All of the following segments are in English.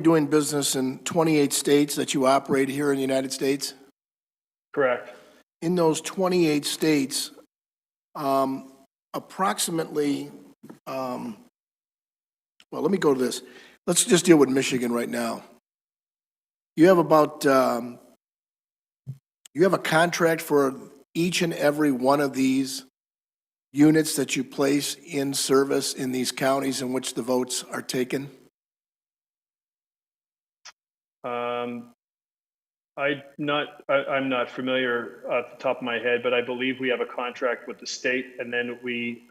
doing business in 28 states that you operate here in the United States? Correct. In those 28 states, approximately, well, let me go to this. Let's just deal with Michigan right now. You have about, you have a contract for each and every one of these units that you place in service in these counties in which the votes are taken? I'm not familiar off the top of my head, but I believe we have a contract with the state, and then we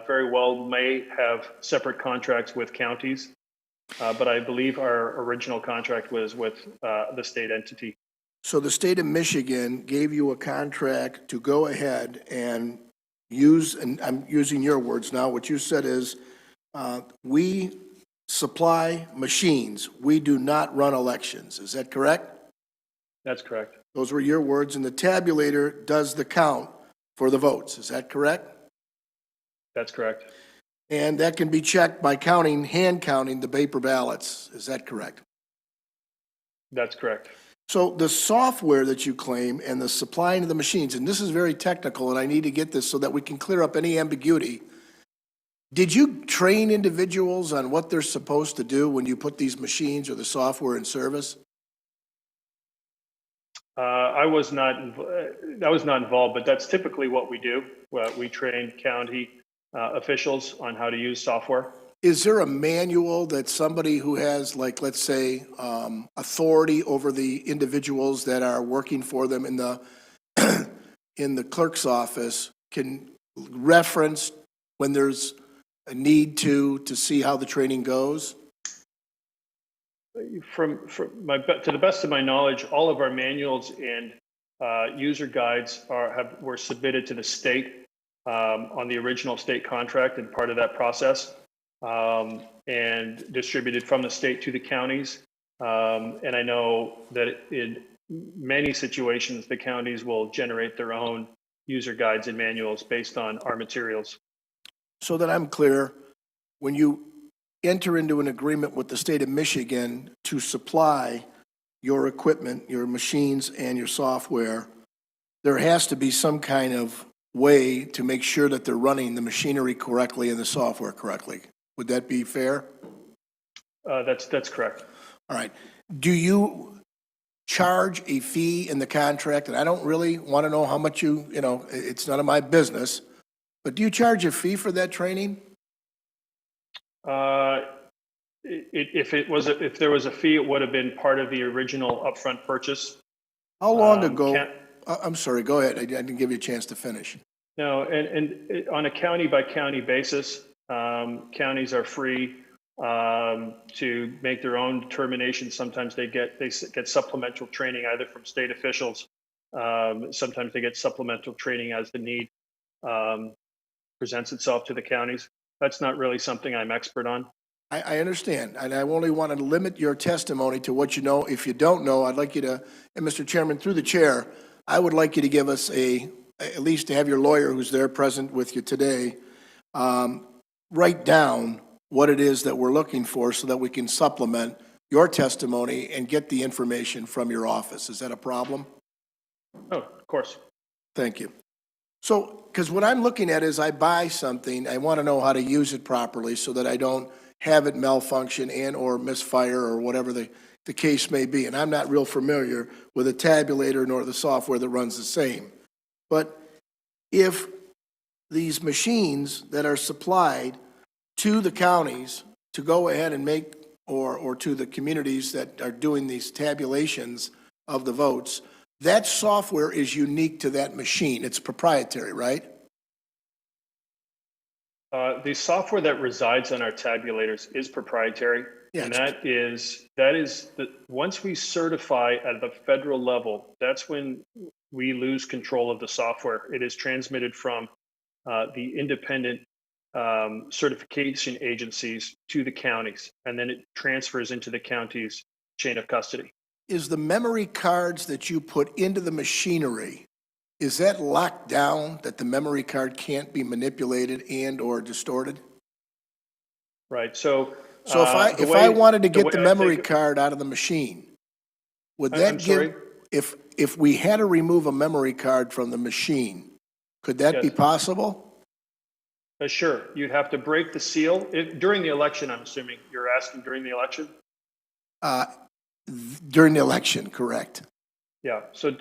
very well may have separate contracts with counties. But I believe our original contract was with the state entity. So the state of Michigan gave you a contract to go ahead and use, and I'm using your words now, what you said is, we supply machines. We do not run elections. Is that correct? That's correct. Those were your words, and the tabulator does the count for the votes. Is that correct? That's correct. And that can be checked by counting, hand counting the paper ballots. Is that correct? That's correct. So the software that you claim and the supplying of the machines, and this is very technical, and I need to get this so that we can clear up any ambiguity. Did you train individuals on what they're supposed to do when you put these machines or the software in service? I was not involved, but that's typically what we do. We train county officials on how to use software. Is there a manual that somebody who has, like, let's say, authority over the individuals that are working for them in the in the clerk's office can reference when there's a need to see how the training goes? To the best of my knowledge, all of our manuals and user guides were submitted to the state on the original state contract and part of that process, and distributed from the state to the counties. And I know that in many situations, the counties will generate their own user guides and manuals based on our materials. So that I'm clear, when you enter into an agreement with the state of Michigan to supply your equipment, your machines, and your software, there has to be some kind of way to make sure that they're running the machinery correctly and the software correctly. Would that be fair? That's correct. All right. Do you charge a fee in the contract? And I don't really want to know how much it's none of my business, but do you charge a fee for that training? If there was a fee, it would have been part of the original upfront purchase. How long ago? I'm sorry, go ahead. I didn't give you a chance to finish. No, and on a county by county basis, counties are free to make their own determinations. Sometimes they get supplemental training either from state officials. Sometimes they get supplemental training as the need presents itself to the counties. That's not really something I'm expert on. I understand, and I only want to limit your testimony to what you know. If you don't know, I'd like you to, and Mr. Chairman, through the chair, I would like you to give us at least to have your lawyer who's there present with you today, write down what it is that we're looking for so that we can supplement your testimony and get the information from your office. Is that a problem? Oh, of course. Thank you. So, because what I'm looking at is I buy something, I want to know how to use it properly so that I don't have it malfunction and or misfire or whatever the case may be. And I'm not real familiar with a tabulator nor the software that runs the same. But if these machines that are supplied to the counties to go ahead and make, or to the communities that are doing these tabulations of the votes, that software is unique to that machine. It's proprietary, right? The software that resides on our tabulators is proprietary, and that is once we certify at the federal level, that's when we lose control of the software. It is transmitted from the independent certification agencies to the counties, and then it transfers into the county's chain of custody. Is the memory cards that you put into the machinery, is that locked down that the memory card can't be manipulated and or distorted? Right. So So The if I way wanted to the get way the I memory think, card out of the machine, would I'm that give, sorry. if we had to remove a memory card from the machine, could that be Yes, possible? sure. You'd have to break the seal during the election. I'm assuming you're asking during the election. Uh, During the election, correct? Yeah. So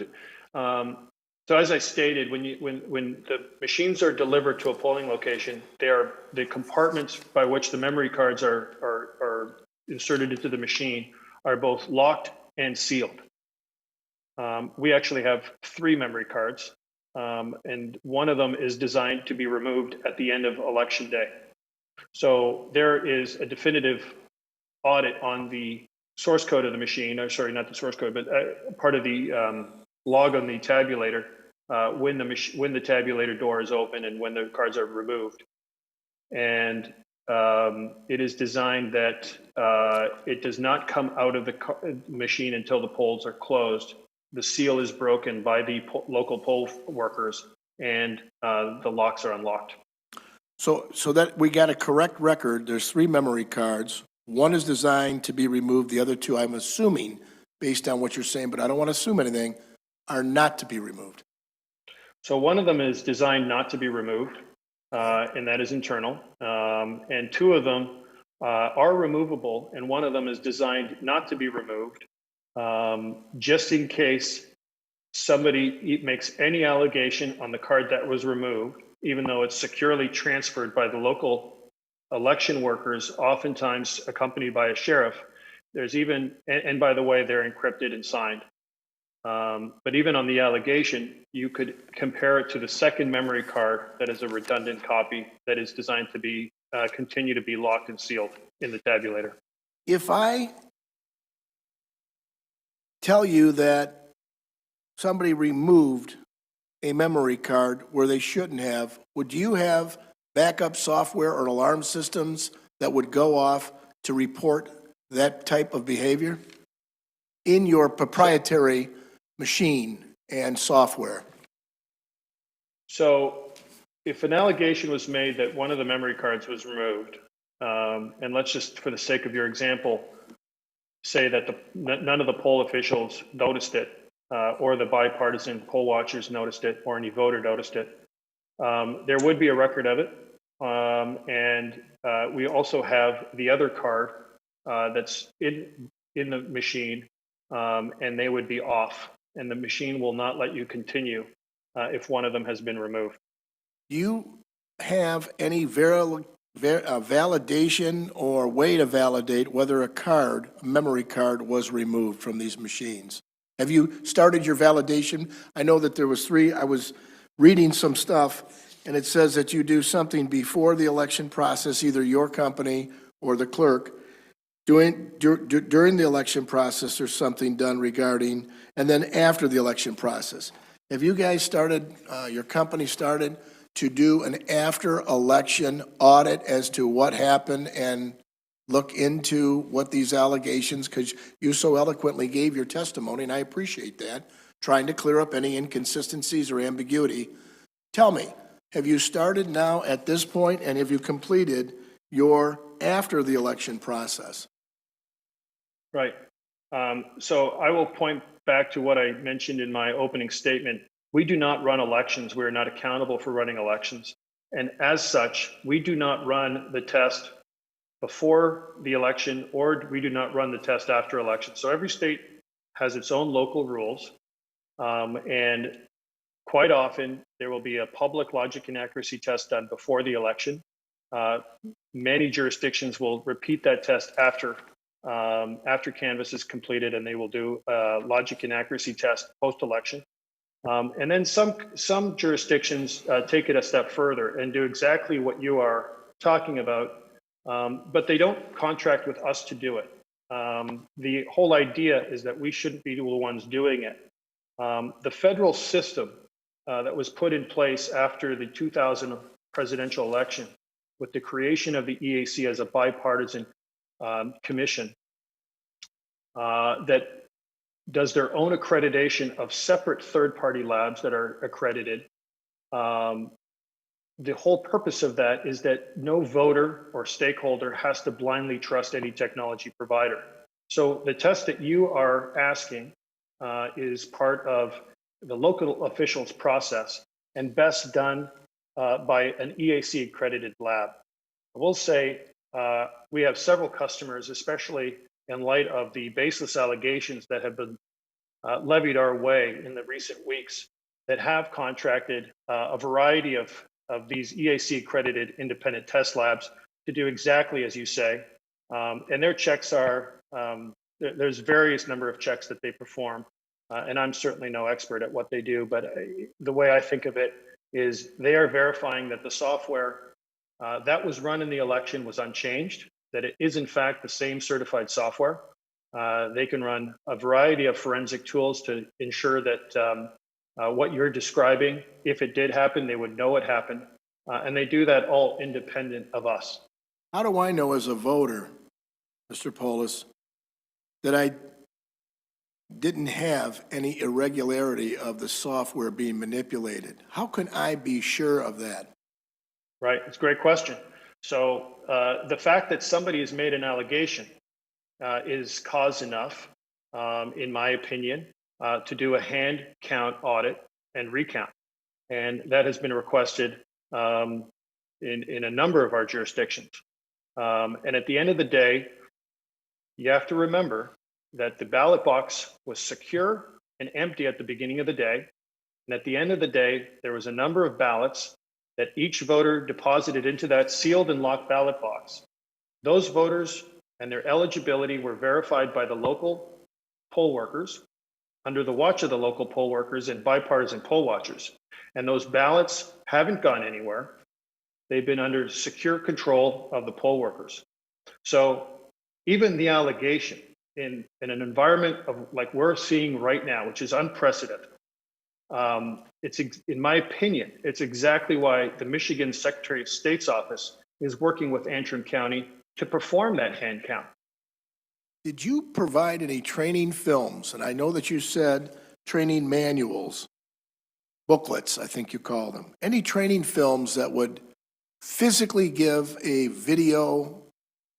as I stated, when the machines are delivered to a polling location, they are the compartments by which the memory cards are inserted into the machine are both locked and sealed. We actually have 3 memory cards, and one of them is designed to be removed at the end of election day. So there is a definitive audit on the source code of the machine, or sorry, not the source code, but part of the log on the tabulator when the tabulator door is open and when the cards are removed. And it is designed that it does not come out of the machine until the polls are closed. The seal is broken by the local poll workers, and the locks are unlocked. So that we got a correct record, there's 3 memory cards. One is designed to be removed, the other 2, I'm assuming, based on what you're saying, but I don't want to assume anything, are not to be removed. So one of them is designed not to be removed, and that is internal. And 2 of them are removable, and one of them is designed not to be removed, just in case somebody makes any allegation on the card that was removed, even though it's securely transferred by the local election workers, oftentimes accompanied by a sheriff. There's even, and by the way, they're encrypted and signed. But even on the allegation, you could compare it to the second memory card that is a redundant copy that is designed to be continue to be locked and sealed in the tabulator. If I tell you that somebody removed a memory card where they shouldn't have, would you have backup software or alarm systems that would go off to report that type of behavior in your proprietary machine and software? So if an allegation was made that one of the memory cards was removed, and let's just, for the sake of your example, say that none of the poll officials noticed it, or the bipartisan poll watchers noticed it, or any voter noticed it, there would be a record of it. And we also have the other card that's in the machine, and they would be off, and the machine will not let you continue if one of them has been removed. Do you have any validation or way to validate whether a memory card was removed from these machines? Have you started your validation? I know that there was 3. I was reading some stuff, and it says that you do something before the election process, either your company or the clerk. During the election process, there's something done regarding, and then after the election process. Have you guys started, your company started to do an after-election audit as to what happened and look into what these allegations, because you so eloquently gave your testimony, and I appreciate that, trying to clear up any inconsistencies or ambiguity. Tell me, have you started now at this point, and have you completed your after the election process? Right. So I will point back to what I mentioned in my opening statement. We do not run elections. We are not accountable for running elections. And as such, we do not run the test before the election, or we do not run the test after election. So every state has its own local rules. And quite often, there will be a public logic and accuracy test done before the election. Many jurisdictions will repeat that test after canvass is completed, and they will do a logic and accuracy test post-election. And then some jurisdictions take it a step further and do exactly what you are talking about, but they don't contract with us to do it. The whole idea is that we shouldn't be the ones doing it. The federal system that was put in place after the 2000 presidential election, with the creation of the EAC as a bipartisan commission that does their own accreditation of separate third-party labs that are accredited, the whole purpose of that is that no voter or stakeholder has to blindly trust any technology provider. So the test that you are asking is part of the local officials process and best done by an EAC accredited lab. I will say we have several customers, especially in light of the baseless allegations that have been levied our way in the recent weeks, that have contracted a variety of these EAC accredited independent test labs to do exactly as you say. And their checks are, there's various number of checks that they perform. And I'm certainly no expert at what they do, but the way I think of it is they are verifying that the software that was run in the election was unchanged, that it is in fact the same certified software. They can run a variety of forensic tools to ensure that what you're describing, if it did happen, they would know it happened. And they do that all independent of us. How do I know as a voter, Mr. Polis, that I didn't have any irregularity of the software being manipulated? How can I be sure of that? Right, it's a great question. So the fact that somebody has made an allegation is cause enough, in my opinion, to do a hand count audit and recount. And that has been requested in a number of our jurisdictions. And at the end of the day, you have to remember that the ballot box was secure and empty at the beginning of the day. And at the end of the day, there was a number of ballots that each voter deposited into that sealed and locked ballot box. Those voters and their eligibility were verified by the local poll workers under the watch of the local poll workers and bipartisan poll watchers. And those ballots haven't gone anywhere. They've been under secure control of the poll workers. So even the allegation in an environment of like we're seeing right now, which is unprecedented, it's, in my opinion, it's exactly why the Michigan Secretary of State's office is working with Antrim County to perform that hand count. Did you provide any training films? And I know that you said training manuals, booklets, I think you call them. Any training films that would physically give a video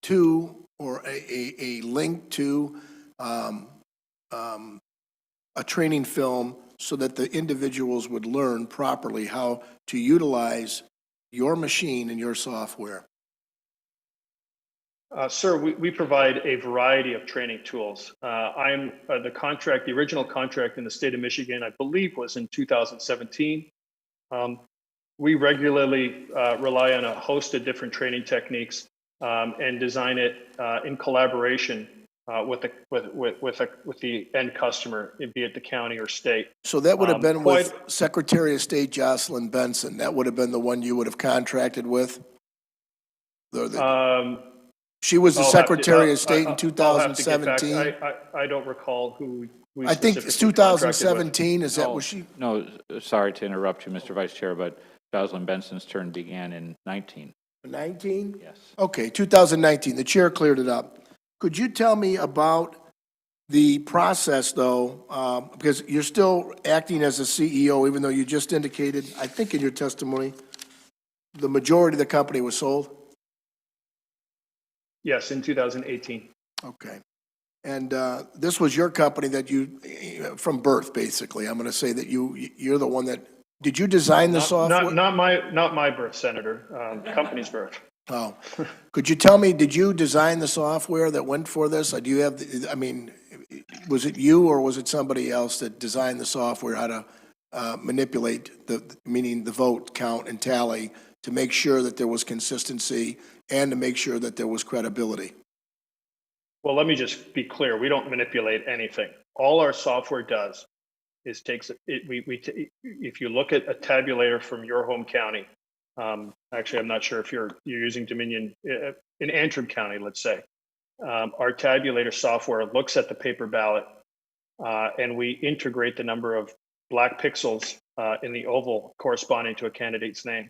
to or a link to a training film so that the individuals would learn properly how to utilize your machine and your software? Sir, we provide a variety of training tools. I'm the original contract in the state of Michigan, I believe was in 2017. We regularly rely on a host of different training techniques and design it in collaboration with the end customer, be it the county or state. So that would have been with Secretary of State Jocelyn Benson. That would have been the one you would have contracted with? She was the Secretary of State in 2017? I don't recall who we I think it's 2017, is that what she? No, sorry to interrupt you, Mr. Vice Chair, but Jocelyn Benson's term began in 19. 19? Yes. Okay, 2019. The chair cleared it up. Could you tell me about the process, though, because you're still acting as a CEO, even though you just indicated, I think in your testimony, the majority of the company was sold? Yes, in 2018. Okay. And this was your company that you, from birth, basically. I'm going to say that you're the one that, did you design the software? Not my birth, Senator. Company's birth. Oh, could you tell me, did you design the software that went for this? Do you have, I mean, was it you or was it somebody else that designed the software, how to manipulate meaning the vote count and tally to make sure that there was consistency and to make sure that there was credibility? Well, let me just be clear. We don't manipulate anything. All our software does is takes it. If you look at a tabulator from your home county, actually, I'm not sure if you're using Dominion in Antrim County, let's say. Our tabulator software looks at the paper ballot, and we integrate the number of black pixels in the oval corresponding to a candidate's name.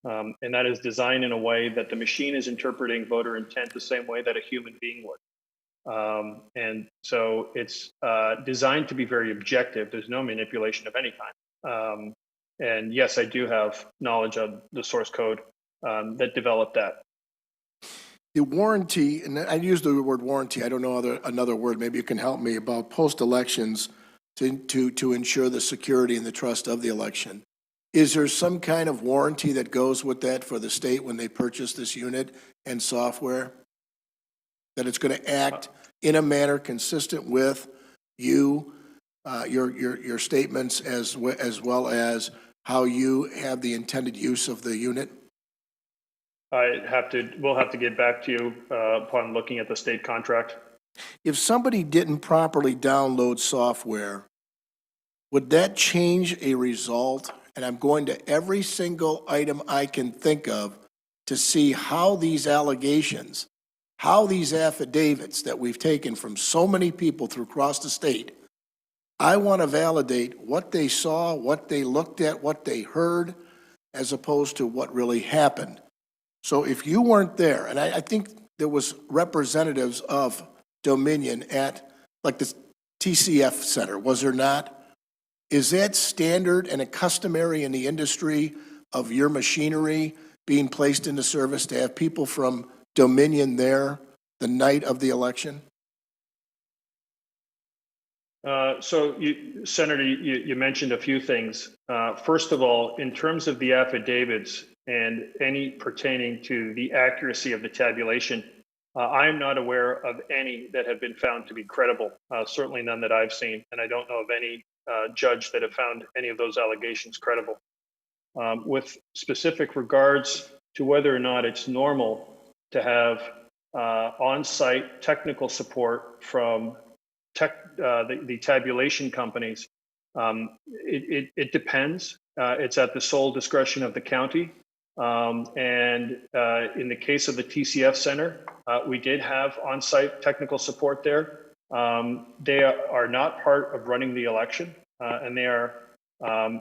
And that is designed in a way that the machine is interpreting voter intent the same way that a human being would. And so it's designed to be very objective. There's no manipulation of any kind. And yes, I do have knowledge of the source code that developed that. The warranty, and I use the word warranty, I don't know another word, maybe you can help me, about post-elections to ensure the security and the trust of the election. Is there some kind of warranty that goes with that for the state when they purchase this unit and software? That it's going to act in a manner consistent with your statements as well as how you have the intended use of the unit? We'll have to get back to you upon looking at the state contract. If somebody didn't properly download software, would that change a result? And I'm going to every single item I can think of to see how these allegations, how these affidavits that we've taken from so many people across the state, I want to validate what they saw, what they looked at, what they heard, as opposed to what really happened. So if you weren't there, and I think there was representatives of Dominion at, like, the TCF Center, was there not? Is that standard and a customary in the industry of your machinery being placed into service to have people from Dominion there the night of the election? Senator, you mentioned a few things. First of all, in terms of the affidavits and any pertaining to the accuracy of the tabulation, I am not aware of any that have been found to be credible, certainly none that I've seen, and I don't know of any judge that have found any of those allegations credible. With specific regards to whether or not it's normal to have on-site technical support from the tabulation companies, it depends. It's at the sole discretion of the county. And in the case of the TCF Center, we did have on-site technical support there. They are not part of running the election, and they are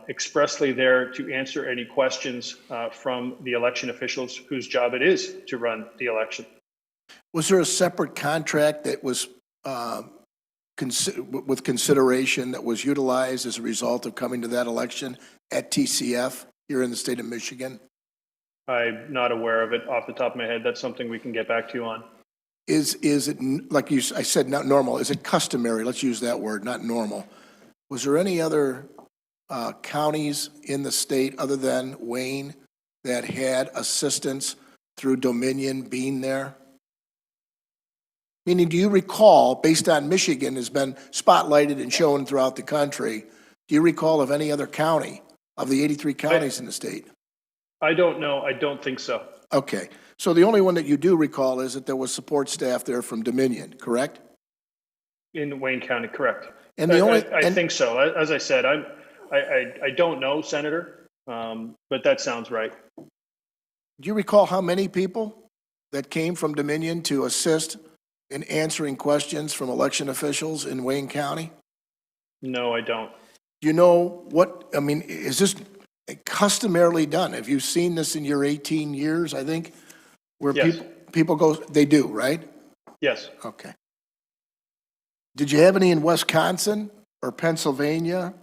expressly there to answer any questions from the election officials whose job it is to run the election. Was there a separate contract that was with consideration that was utilized as a result of coming to that election at TCF here in the state of Michigan? I'm not aware of it off the top of my head. That's something we can get back to you on. Is it, like I said, not normal, is it customary? Let's use that word, not normal. Was there any other counties in the state other than Wayne that had assistance through Dominion being there? Meaning, do you recall, based on Michigan has been spotlighted and shown throughout the country, do you recall of any other county of the 83 counties in the state? I don't know. I don't think so. Okay. So the only one that you do recall is that there was support staff there from Dominion, correct? In Wayne County, correct. And the only, I think so. As I said, I don't know, Senator, but that sounds right. do you recall how many people that came from Dominion to assist in answering questions from election officials in Wayne County? No, I don't. Do you know what, I mean, is this customarily done? Have you seen this in your 18 years, I think, where Yes. people go, they do, right? Yes. Okay. Did you have any in Wisconsin or Pennsylvania,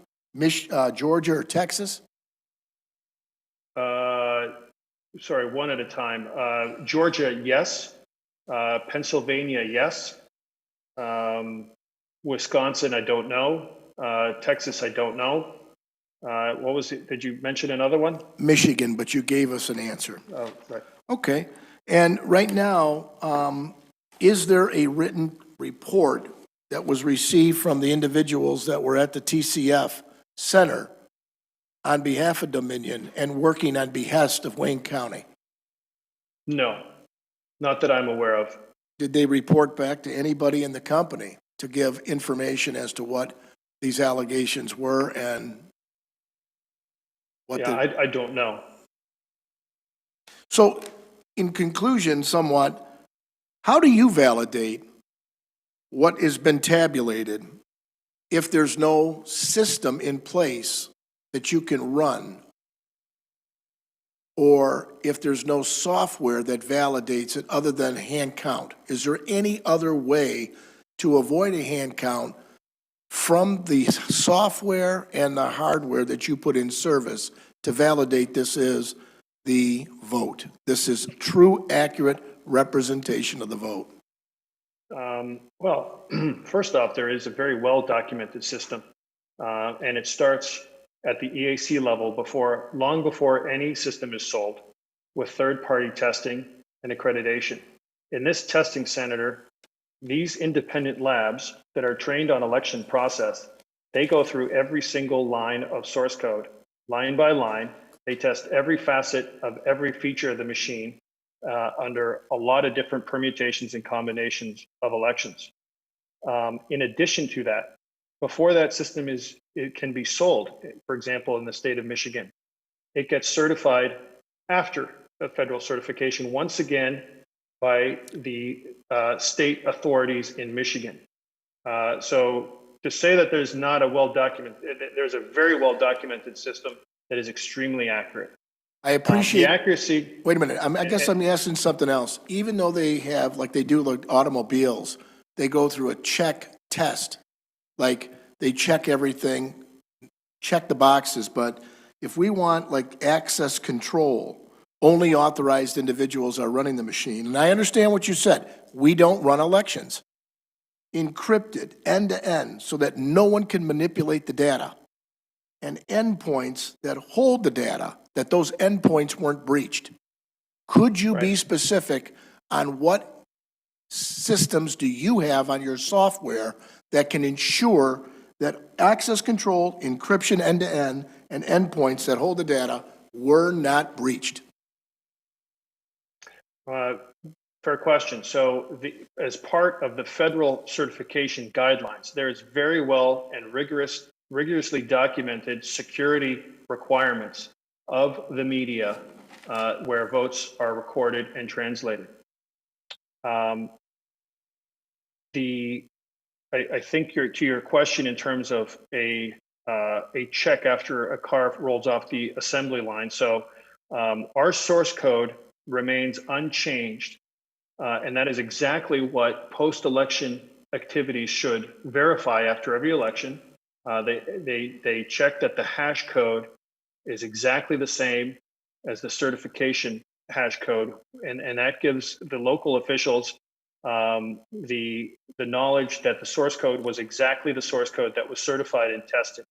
Georgia or Texas? Sorry, one at a time. Georgia, yes. Pennsylvania, yes. Wisconsin, I don't know. Texas, I don't know. What was it? Did you mention another one? Michigan, but you gave us an answer. Oh, right. Okay. And right now, is there a written report that was received from the individuals that were at the TCF Center on behalf of Dominion and working on behest of Wayne County? No, not that I'm aware of. Did they report back to anybody in the company to give information as to what these allegations were and what I don't know. So, in conclusion, somewhat, how do you validate what has been tabulated if there's no system in place that you can run, or if there's no software that validates it other than hand count? Is there any other way to avoid a hand count from the software and the hardware that you put in service to validate this is the vote. This is true, accurate representation of the vote. Well, first off, there is a very well-documented system, and it starts at the EAC level long before any system is sold, with third-party testing and accreditation. In this testing center, these independent labs that are trained on election process, they go through every single line of source code, line by line. They test every facet of every feature of the machine under a lot of different permutations and combinations of elections. In addition to that, before that system it can be sold, for example, in the state of Michigan, it gets certified after a federal certification once again by the state authorities in Michigan. So to say that there's not a there's a very well-documented system that is extremely accurate. I appreciate the accuracy. Wait a minute. I guess I'm asking something else. Even though they have, like they do like automobiles, they go through a check test. Like they check everything, check the boxes. But if we want like access control, only authorized individuals are running the machine. And I understand what you said. We don't run elections. Encrypted end to end so that no one can manipulate the data. And endpoints that hold the data, that those endpoints weren't breached. Could you be specific on what systems do you have on your software that can ensure that access control, encryption end to end, and endpoints that hold the data were not breached? Fair question. So as part of the federal certification guidelines, there is very well and rigorously documented security requirements of the media where votes are recorded and translated. I think to your question in terms of a check after a car rolls off the assembly line. So our source code remains unchanged, and that is exactly what post-election activities should verify after every election. They check that the hash code is exactly the same as the certification hash code, and that gives the local officials the knowledge that the source code was exactly the source code that was certified and tested.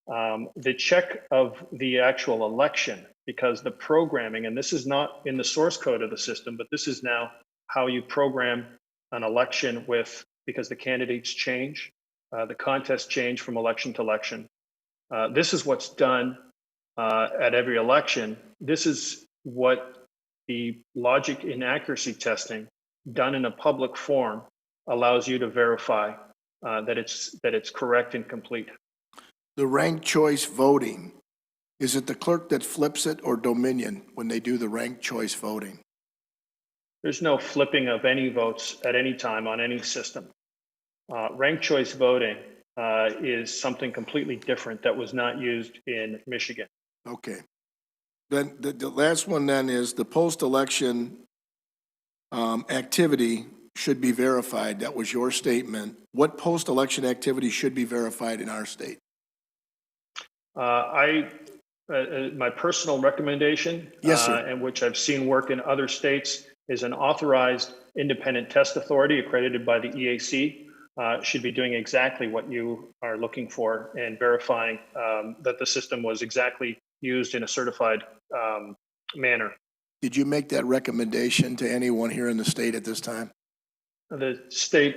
The check of the actual election, because the programming, and this is not in the source code of the system, but this is now how you program an election because the candidates change, the contests change from election to election. This is what's done at every election. This is what the logic inaccuracy testing done in a public forum allows you to verify that it's correct and complete. The ranked choice voting, is it the clerk that flips it or Dominion when they do the ranked choice voting? There's no flipping of any votes at any time on any system. Ranked choice voting is something completely different that was not used in Michigan. Okay. Then the last one then is the post-election activity should be verified. That was your statement. What post-election activity should be verified in our state? My personal recommendation, Yes, sir. and which I've seen work in other states, is an authorized independent test authority accredited by the EAC should be doing exactly what you are looking for and verifying that the system was exactly used in a certified manner. Did you make that recommendation to anyone here in the state at this time? The state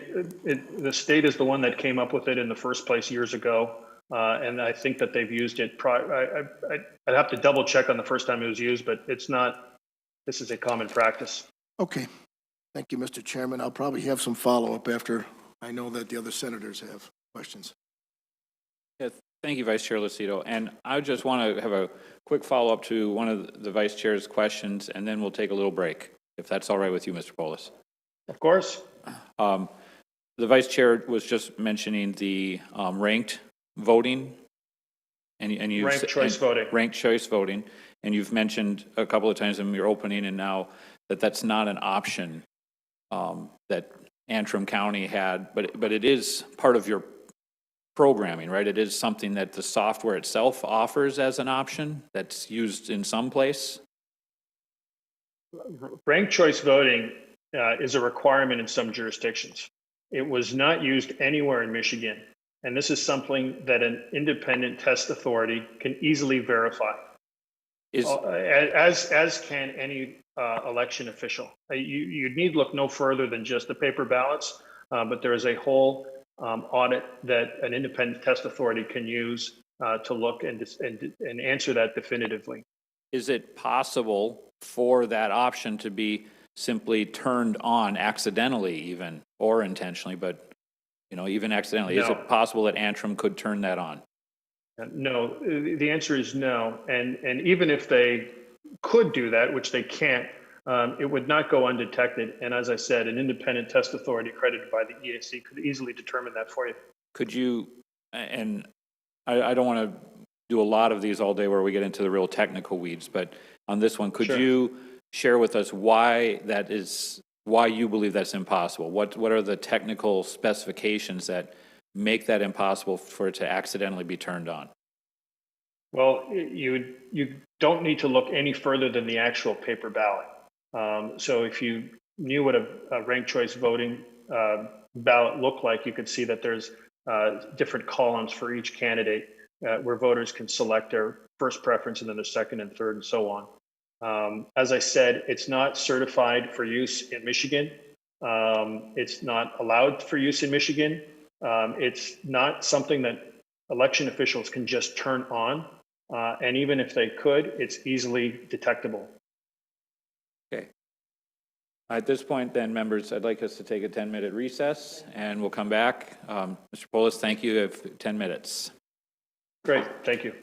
is the one that came up with it in the first place years ago. And I think that they've used it. I'd have to double check on the first time it was used, but it's not. This is a common practice. Okay. Thank you, Mr. Chairman. I'll probably have some follow-up after I know that the other senators have questions. Yeah, thank you, Vice Chair Lucido. And I just want to have a quick follow-up to one of the Vice Chair's questions, and then we'll take a little break, if that's all right with you, Mr. Polis. Of course. The Vice Chair was just mentioning the ranked voting, and you ranked choice voting. Ranked choice voting, and you've mentioned a couple of times in your opening and now that that's not an option that Antrim County had, but it is part of your programming, right? It is something that the software itself offers as an option that's used in some place? Ranked choice voting is a requirement in some jurisdictions. It was not used anywhere in Michigan. And this is something that an independent test authority can easily verify, Is, as can any election official. You'd need look no further than just the paper ballots, but there is a whole audit that an independent test authority can use to look and answer that definitively. is it possible for that option to be simply turned on accidentally even, or intentionally, but, you know, even accidentally? Is No. it possible that Antrim could turn that on? No, the answer is no. And even if they could do that, which they can't, it would not go undetected. And as I said, an independent test authority accredited by the EAC could easily determine that for you. Could you, and I don't want to do a lot of these all day where we get into the real technical weeds, but on this one, could Sure. you share with us why that is, why you believe that's impossible? What are the technical specifications that make that impossible for it to accidentally be turned on? Well, you don't need to look any further than the actual paper ballot. So if you knew what a ranked choice voting ballot looked like, you could see that there's different columns for each candidate where voters can select their first preference and then their second and third and so on. As I said, it's not certified for use in Michigan. It's not allowed for use in Michigan. It's not something that election officials can just turn on. And even if they could, it's easily detectable. Okay. At this point, then, members, I'd like us to take a 10-minute recess, and we'll come back. Mr. Polis, thank you. You have 10 minutes. Great, thank you.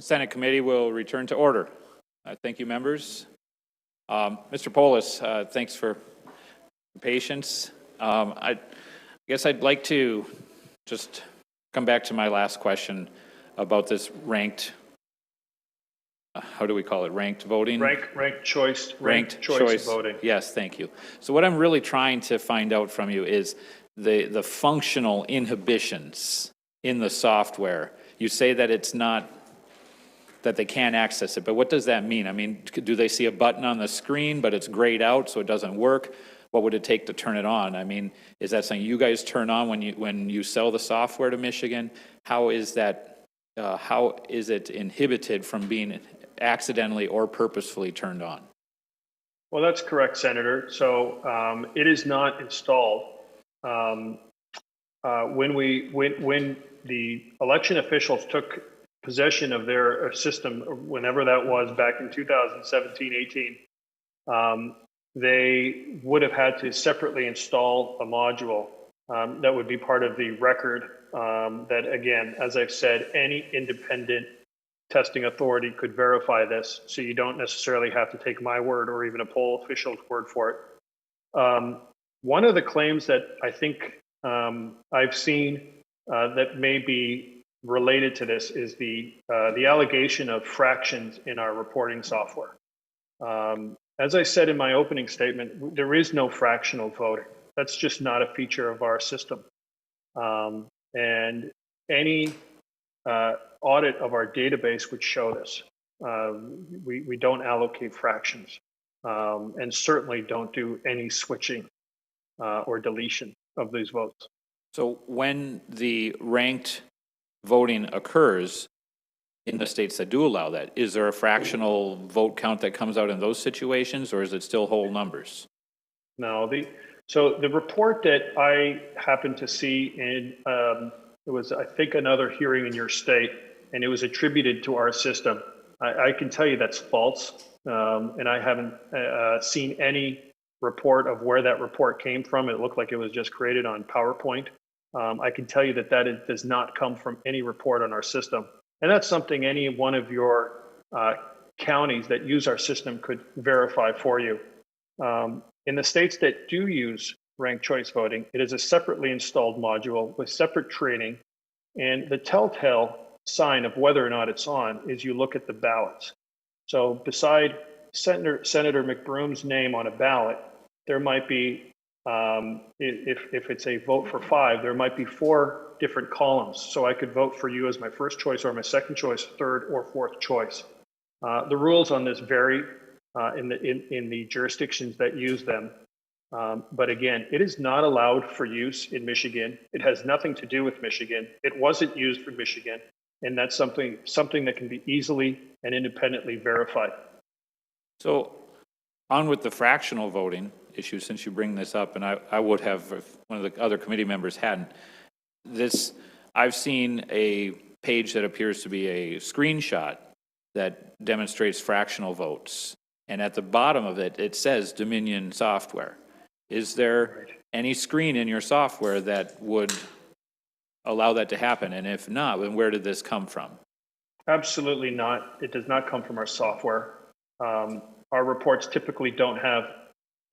The Senate committee will return to order. Thank you, members. Mr. Polis, thanks for your patience. I guess I'd like to just come back to my last question about this ranked, how do we call it, ranked voting? Ranked choice voting. Yes, thank you. So what I'm really trying to find out from you is the functional inhibitions in the software. You say that it's not, that they can't access it, but what does that mean? I mean, do they see a button on the screen, but it's grayed out, so it doesn't work? What would it take to turn it on? I mean, is that something you guys turn on when you sell the software to Michigan? How is that, how is it inhibited from being accidentally or purposefully turned on? Well, that's correct, Senator. So it is not installed. When the election officials took possession of their system, whenever that was back in 2017, 18, they would have had to separately install a module that would be part of the record that, again, as I've said, any independent testing authority could verify this, so you don't necessarily have to take my word or even a poll official's word for it. One of the claims that I think I've seen that may be related to this is the allegation of fractions in our reporting software. As I said in my opening statement, there is no fractional voting. That's just not a feature of our system. And any audit of our database would show this. We don't allocate fractions and certainly don't do any switching or deletion of these votes. So when the ranked voting occurs in the states that do allow that, is there a fractional vote count that comes out in those situations, or is it still whole numbers? No, so the report that I happened to see in, it was, I think, another hearing in your state, and it was attributed to our system. I can tell you that's false, and I haven't seen any report of where that report came from. It looked like it was just created on PowerPoint. I can tell you that it does not come from any report on our system. And that's something any one of your counties that use our system could verify for you. In the states that do use ranked choice voting, it is a separately installed module with separate training. And the telltale sign of whether or not it's on is you look at the ballots. So beside Senator McBroom's name on a ballot, there might be, if it's a vote for 5, there might be 4 different columns. So I could vote for you as my first choice or my second choice, third or fourth choice. The rules on this vary in the jurisdictions that use them. But again, it is not allowed for use in Michigan. It has nothing to do with Michigan. It wasn't used for Michigan. And that's something that can be easily and independently verified. So on with the fractional voting issue, since you bring this up, and I would have if one of the other committee members hadn't. I've seen a page that appears to be a screenshot that demonstrates fractional votes. And at the bottom of it, it says Dominion software. Is there any screen in your software that would allow that to happen? And if not, then where did this come from? Absolutely not. It does not come from our software. Our reports typically don't have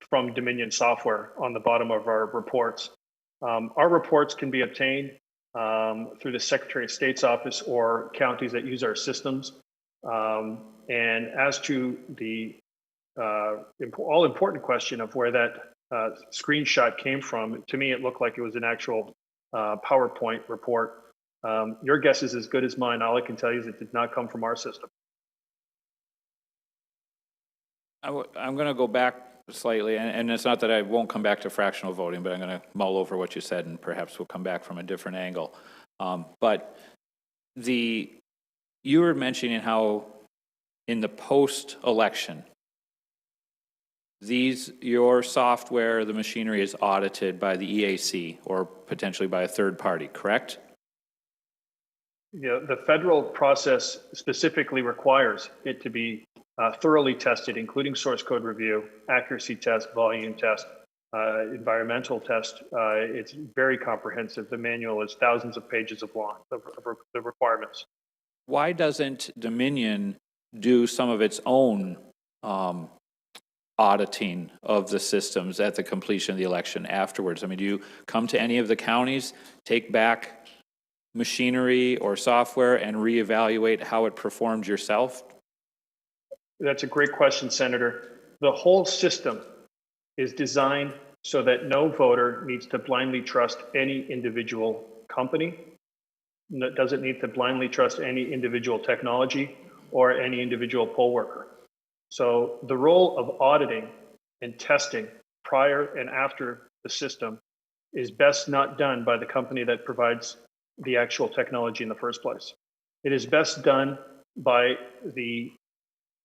from Dominion software on the bottom of our reports. Our reports can be obtained through the Secretary of State's office or counties that use our systems. And as to the all-important question of where that screenshot came from, to me it looked like it was an actual PowerPoint report. Your guess is as good as mine. All I can tell you is it did not come from our system. I'm going to go back slightly, and it's not that I won't come back to fractional voting, but I'm going to mull over what you said, and perhaps we'll come back from a different angle. But you were mentioning how in the post-election, your software, the machinery is audited by the EAC or potentially by a third party, correct? Yeah, the federal process specifically requires it to be thoroughly tested, including source code review, accuracy test, volume test, environmental test. It's very comprehensive. The manual is thousands of pages of long, the requirements. why doesn't Dominion do some of its own auditing of the systems at the completion of the election afterwards? I mean, do you come to any of the counties, take back machinery or software and reevaluate how it performed yourself? That's a great question, Senator. The whole system is designed so that no voter needs to blindly trust any individual company, doesn't need to blindly trust any individual technology or any individual poll worker. So the role of auditing and testing prior and after the system is best not done by the company that provides the actual technology in the first place. It is best done by the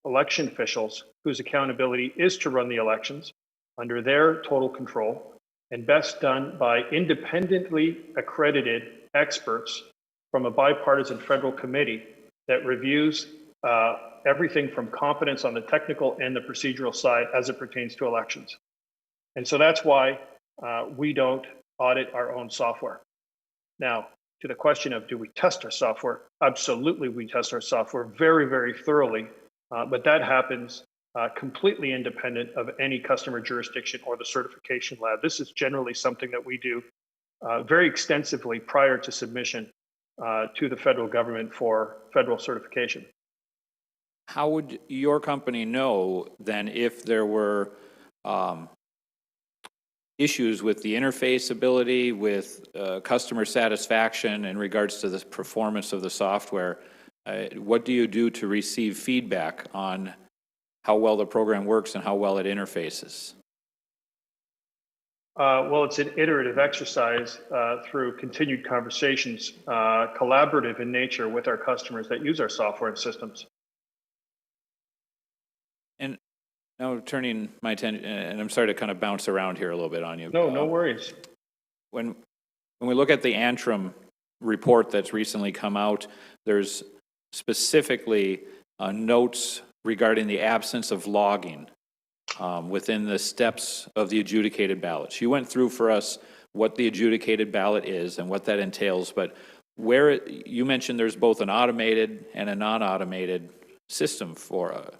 election officials whose accountability is to run the elections under their total control, and best done by independently accredited experts from a bipartisan federal committee that reviews everything from competence on the technical and the procedural side as it pertains to elections. And so that's why we don't audit our own software. Now, to the question of do we test our software? Absolutely, we test our software very, very thoroughly, but that happens completely independent of any customer jurisdiction or the certification lab. This is generally something that we do very extensively prior to submission to the federal government for federal certification. How would your company know then if there were issues with the interface ability, with customer satisfaction in regards to the performance of the software? What do you do to receive feedback on how well the program works and how well it interfaces? Well, it's an iterative exercise through continued conversations, collaborative in nature with our customers that use our software and systems. And now turning my attention, and I'm sorry to kind of bounce around here a little bit on you. No worries. When we look at the Antrim report that's recently come out, there's specifically notes regarding the absence of logging within the steps of the adjudicated ballots. You went through for us what the adjudicated ballot is and what that entails, but you mentioned there's both an automated and a non-automated system for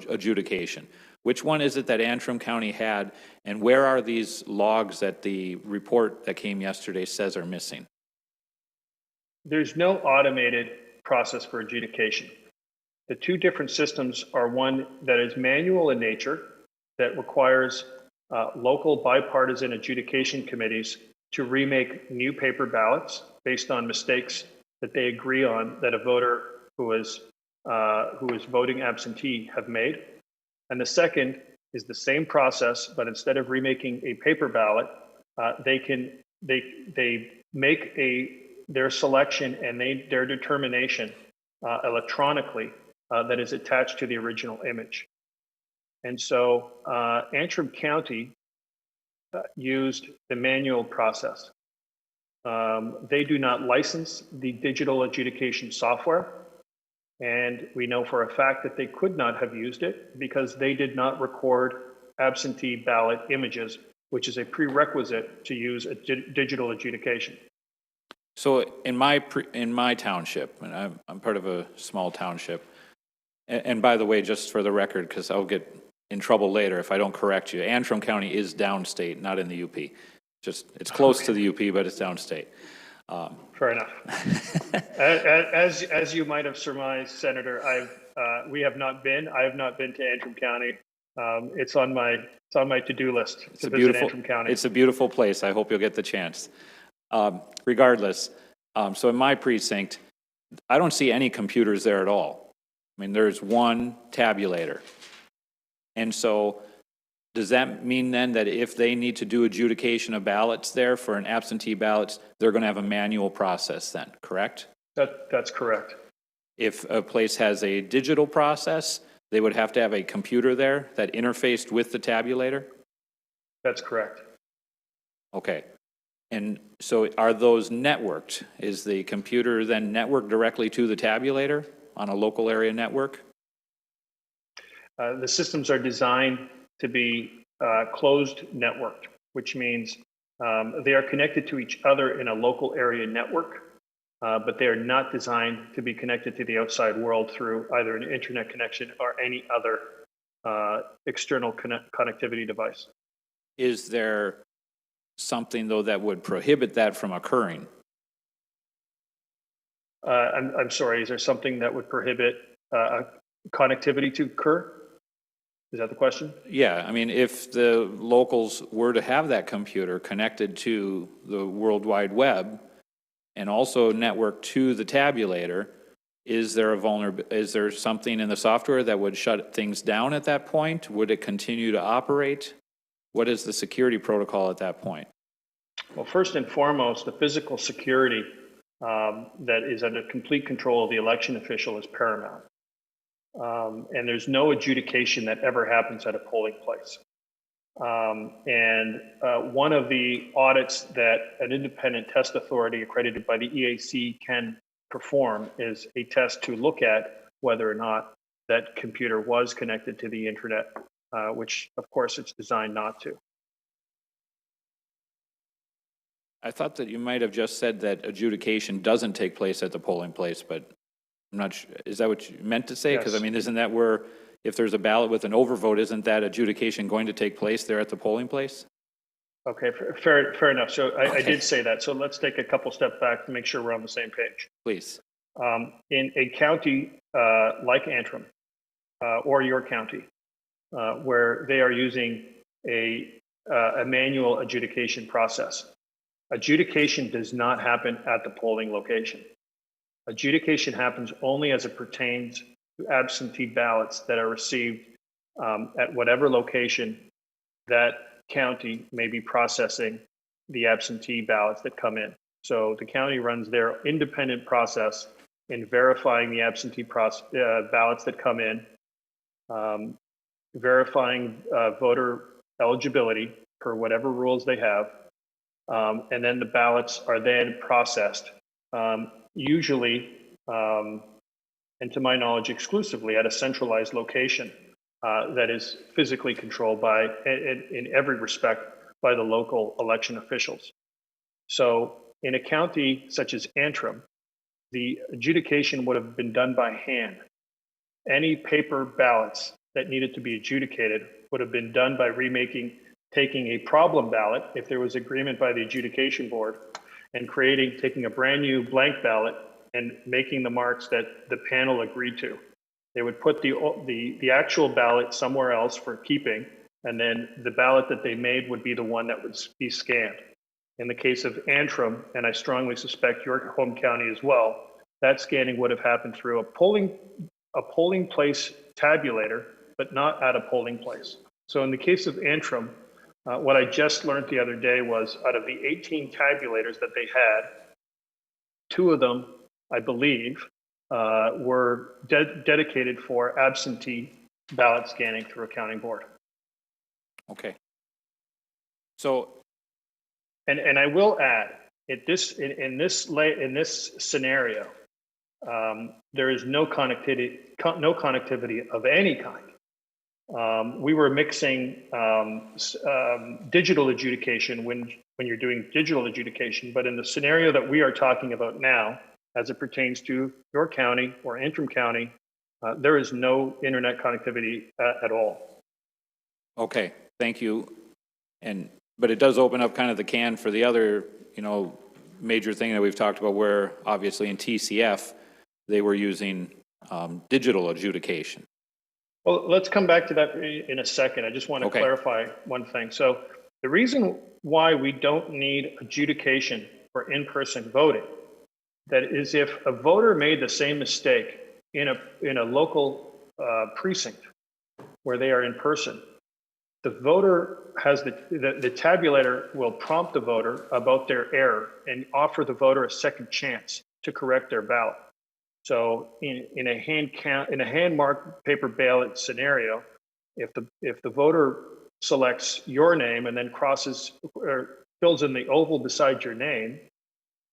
adjudication. Which one is it that Antrim County had, and where are these logs that the report that came yesterday says are missing? There's no automated process for adjudication. The two different systems are one that is manual in nature, that requires local bipartisan adjudication committees to remake new paper ballots based on mistakes that they agree on that a voter who is voting absentee have made. And the second is the same process, but instead of remaking a paper ballot, they make their selection and their determination electronically that is attached to the original image. And so Antrim County used the manual process. They do not license the digital adjudication software. And we know for a fact that they could not have used it because they did not record absentee ballot images, which is a prerequisite to use a digital adjudication. So in my township, and I'm part of a small township, and by the way, just for the record, because I'll get in trouble later if I don't correct you, Antrim County is downstate, not in the UP. It's close to the UP, but it's downstate. Fair enough. As you might have surmised, Senator, I have not been to Antrim County. It's on my to-do list to visit Antrim County. It's a beautiful place. I hope you'll get the chance. Regardless, so in my precinct, I don't see any computers there at all. I mean, there's one tabulator. And so does that mean then that if they need to do adjudication of ballots there for an absentee ballots, they're going to have a manual process then, correct? That's correct. If a place has a digital process, they would have to have a computer there that interfaced with the tabulator? That's correct. Okay. And so are those networked? Is the computer then networked directly to the tabulator on a local area network? The systems are designed to be closed networked, which means they are connected to each other in a local area network. but they are not designed to be connected to the outside world through either an internet connection or any other external connectivity device. Is there something, though, that would prohibit that from occurring? I'm sorry, is there something that would prohibit connectivity to occur? Is that the question? Yeah, I mean, if the locals were to have that computer connected to the World Wide Web and also networked to the tabulator, is there something in the software that would shut things down at that point? Would it continue to operate? What is the security protocol at that point? Well, first and foremost, the physical security that is under complete control of the election official is paramount. And there's no adjudication that ever happens at a polling place. One of the audits that an independent test authority accredited by the EAC can perform is a test to look at whether or not that computer was connected to the internet, which of course it's designed not to. I thought that you might have just said that adjudication doesn't take place at the polling place, but I'm not sure. Is that what you meant to say? Because Yes. I mean, isn't that where, if there's a ballot with an overvote, isn't that adjudication going to take place there at the polling place? Okay, fair enough. So I Okay. did say that. So let's take a couple steps back to make sure we're on the same page. Please. In a county like Antrim or your county, where they are using a manual adjudication process, adjudication does not happen at the polling location. Adjudication happens only as it pertains to absentee ballots that are received at whatever location that county may be processing the absentee ballots that come in. So the county runs their independent process in verifying the absentee ballots that come in, verifying voter eligibility per whatever rules they have, and then the ballots are then processed, usually, and to my knowledge, exclusively at a centralized location that is physically controlled by, in every respect, by the local election officials. So in a county such as Antrim, the adjudication would have been done by hand. Any paper ballots that needed to be adjudicated would have been done by taking a problem ballot, if there was agreement by the adjudication board, and taking a brand new blank ballot and making the marks that the panel agreed to. They would put the actual ballot somewhere else for keeping, and then the ballot that they made would be the one that would be scanned. In the case of Antrim, and I strongly suspect your home county as well, that scanning would have happened through a polling place tabulator, but not at a polling place. So in the case of Antrim, what I just learned the other day was out of the 18 tabulators that they had, 2 of them, I believe, were dedicated for absentee ballot scanning through a county board. Okay. So, and I will add, in this scenario, there is no connectivity of any kind. We were mixing digital adjudication when you're doing digital adjudication, but in the scenario that we are talking about now, as it pertains to your county or Antrim County, there is no internet connectivity at all. okay, thank you. But it does open up kind of the can for the other, major thing that we've talked about, where obviously in TCF, they were using digital adjudication. Well, let's come back to that in a second. I just want to clarify one thing. So the reason why we don't need adjudication for in-person voting, that is if a voter made the same mistake in a local precinct where they are in person, the voter has the tabulator will prompt the voter about their error and offer the voter a second chance to correct their ballot. So in a hand marked paper ballot scenario, if the voter selects your name and then crosses or fills in the oval beside your name,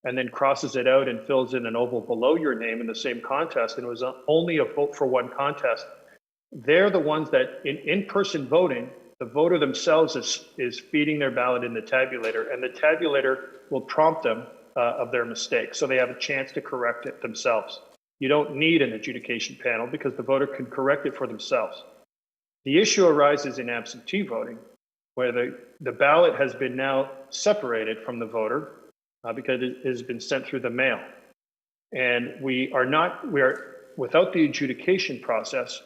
and then crosses it out and fills in an oval below your name in the same contest, and it was only a vote for one contest, they're the ones that in-person voting, the voter themselves is feeding their ballot in the tabulator, and the tabulator will prompt them of their mistake, so they have a chance to correct it themselves. You don't need an adjudication panel because the voter can correct it for themselves. The issue arises in absentee voting, where the ballot has been now separated from the voter because it has been sent through the mail. And we are without the adjudication process,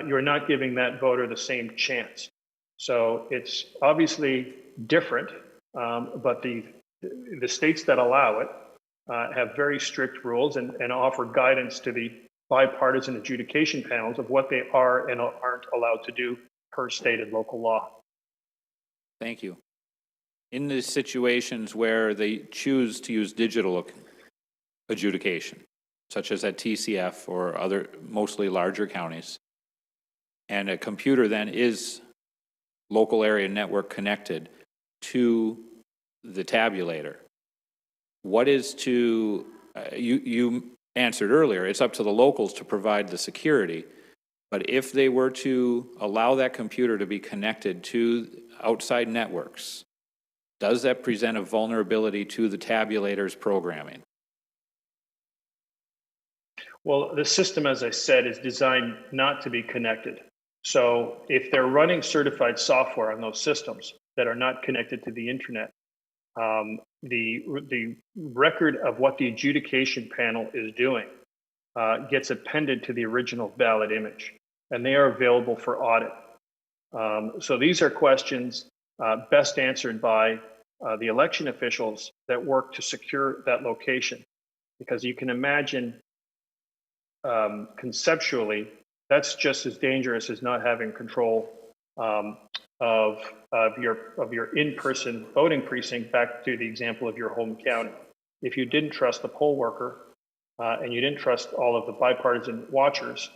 you're not giving that voter the same chance. So it's obviously different, but the states that allow it have very strict rules and offer guidance to the bipartisan adjudication panels of what they are and aren't allowed to do per state and local law. Thank you. In the situations where they choose to use digital adjudication, such as at TCF or other mostly larger counties, and a computer then is local area network connected to the tabulator, what is to, you answered earlier, it's up to the locals to provide the security, but if they were to allow that computer to be connected to outside networks, does that present a vulnerability to the tabulator's programming? Well, the system, as I said, is designed not to be connected. So if they're running certified software on those systems that are not connected to the internet, the record of what the adjudication panel is doing gets appended to the original ballot image, and they are available for audit. So these are questions best answered by the election officials that work to secure that location, because you can imagine conceptually that's just as dangerous as not having control of your in-person voting precinct. Back to the example of your home county, if you didn't trust the poll worker and you didn't trust all of the bipartisan watchers,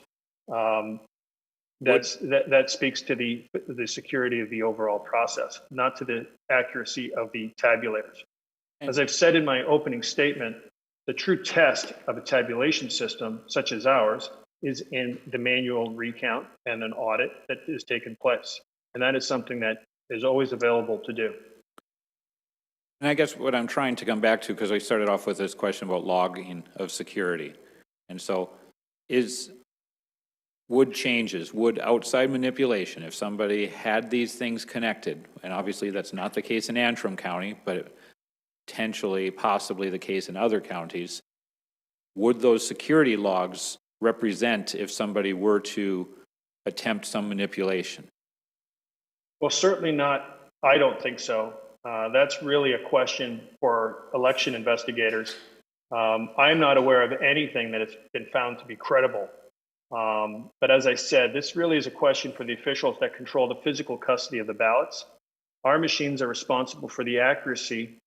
that speaks to the security of the overall process, not to the accuracy of the tabulators. As I've said in my opening statement, the true test of a tabulation system such as ours is in the manual recount and an audit that is taking place. And that is something that is always available to do. And I guess what I'm trying to come back to, because I started off with this question about logging of security. And so would outside manipulation, if somebody had these things connected, and obviously that's not the case in Antrim County, but potentially, possibly the case in other counties, would those security logs represent if somebody were to attempt some manipulation? Well, certainly not. I don't think so. That's really a question for election investigators. I'm not aware of anything that has been found to be credible. But as I said, this really is a question for the officials that control the physical custody of the ballots. Our machines are responsible for the accuracy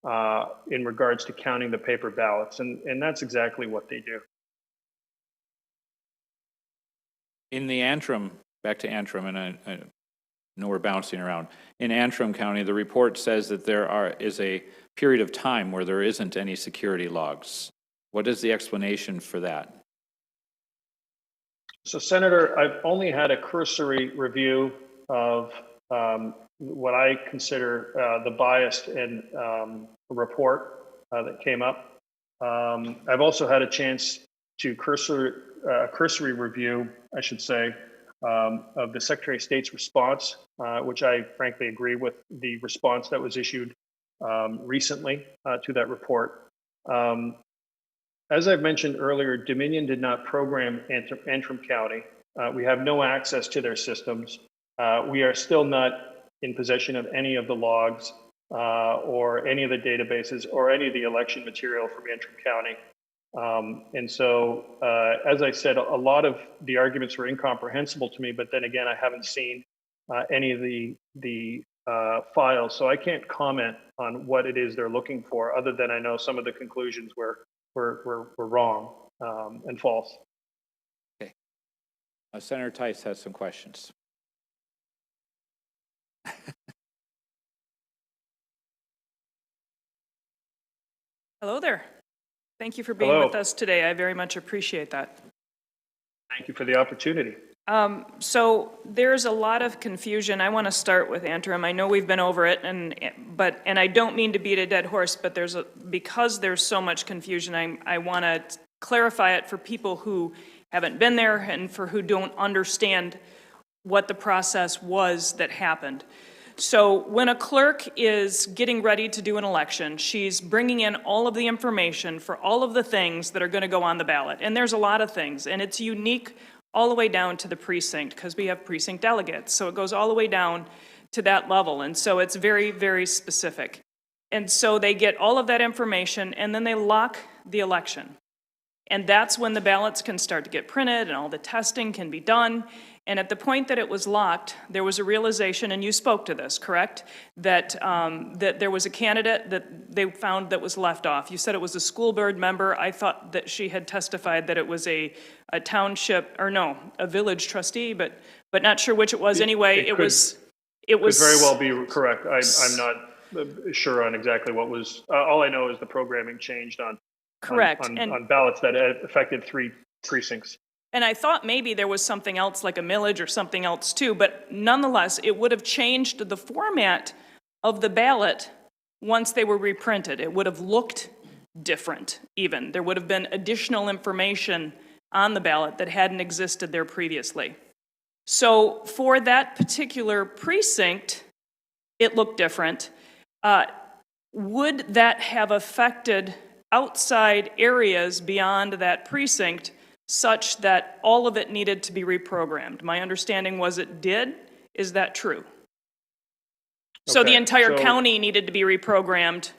in regards to counting the paper ballots, and that's exactly what they do. In the Antrim, back to Antrim, and I know we're bouncing around. In Antrim County, the report says that is a period of time where there isn't any security logs. What is the explanation for that? So, Senator, I've only had a cursory review of what I consider the biased and report that came up. I've also had a chance to cursory review, I should say, of the Secretary of State's response, which I frankly agree with the response that was issued recently to that report. As I've mentioned earlier, Dominion did not program Antrim County. We have no access to their systems. We are still not in possession of any of the logs or any of the databases or any of the election material from Antrim County. And so, as I said, a lot of the arguments were incomprehensible to me, but then again, I haven't seen any of the files, so I can't comment on what it is they're looking for, other than I know some of the conclusions were wrong and false. Okay. Senator Tice has some questions. Hello there. Thank you for being with us today. I very much appreciate that. Thank you for the opportunity. So there's a lot of confusion. I want to start with Antrim. I know we've been over it, and I don't mean to beat a dead horse, but because there's so much confusion, I want to clarify it for people who haven't been there and for who don't understand what the process was that happened. So when a clerk is getting ready to do an election, she's bringing in all of the information for all of the things that are going to go on the ballot. And there's a lot of things, and it's unique all the way down to the precinct, because we have precinct delegates. So it goes all the way down to that level. And so it's very, very specific. And so they get all of that information, and then they lock the election. And that's when the ballots can start to get printed and all the testing can be done. And at the point that it was locked, there was a realization, and you spoke to this, correct? That there was a candidate that they found that was left off. You said it was a school board member. I thought that she had testified that it was a township, or no, a village trustee, but not sure which it was. Anyway, it was. Could very well be correct. I'm not sure on exactly what was. All I know is the programming changed on. Correct. On ballots that affected 3 precincts. And I thought maybe there was something else like a millage or something else too, but nonetheless, it would have changed the format of the ballot once they were reprinted. It would have looked different even. There would have been additional information on the ballot that hadn't existed there previously. So for that particular precinct, it looked different. Would that have affected outside areas beyond that precinct such that all of it needed to be reprogrammed? My understanding was it did. Is that true? So the entire county needed to be reprogrammed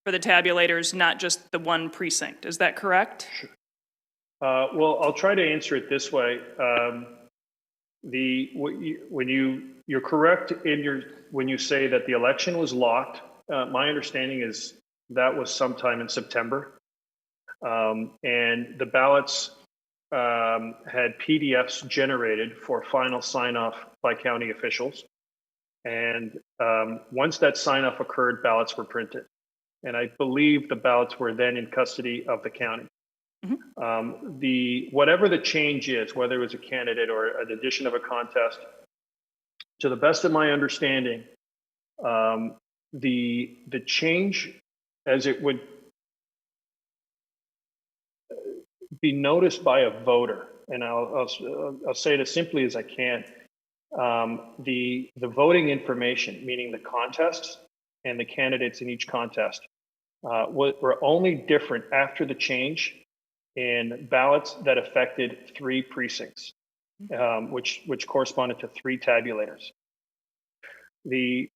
for the tabulators, not just the one precinct. Is that correct? Well, I'll try to answer it this way. You're correct when you say that the election was locked. My understanding is that was sometime in September. And the ballots had PDFs generated for final sign-off by county officials. And once that sign-off occurred, ballots were printed. And I believe the ballots were then in custody of the county. Mm-hmm. Whatever the change is, whether it was a candidate or an addition of a contest, to the best of my understanding, the change, as it would be noticed by a voter, and I'll say it as simply as I can, the voting information, meaning the contests and the candidates in each contest, were only different after the change in ballots that affected 3 precincts, which corresponded to 3 tabulators. The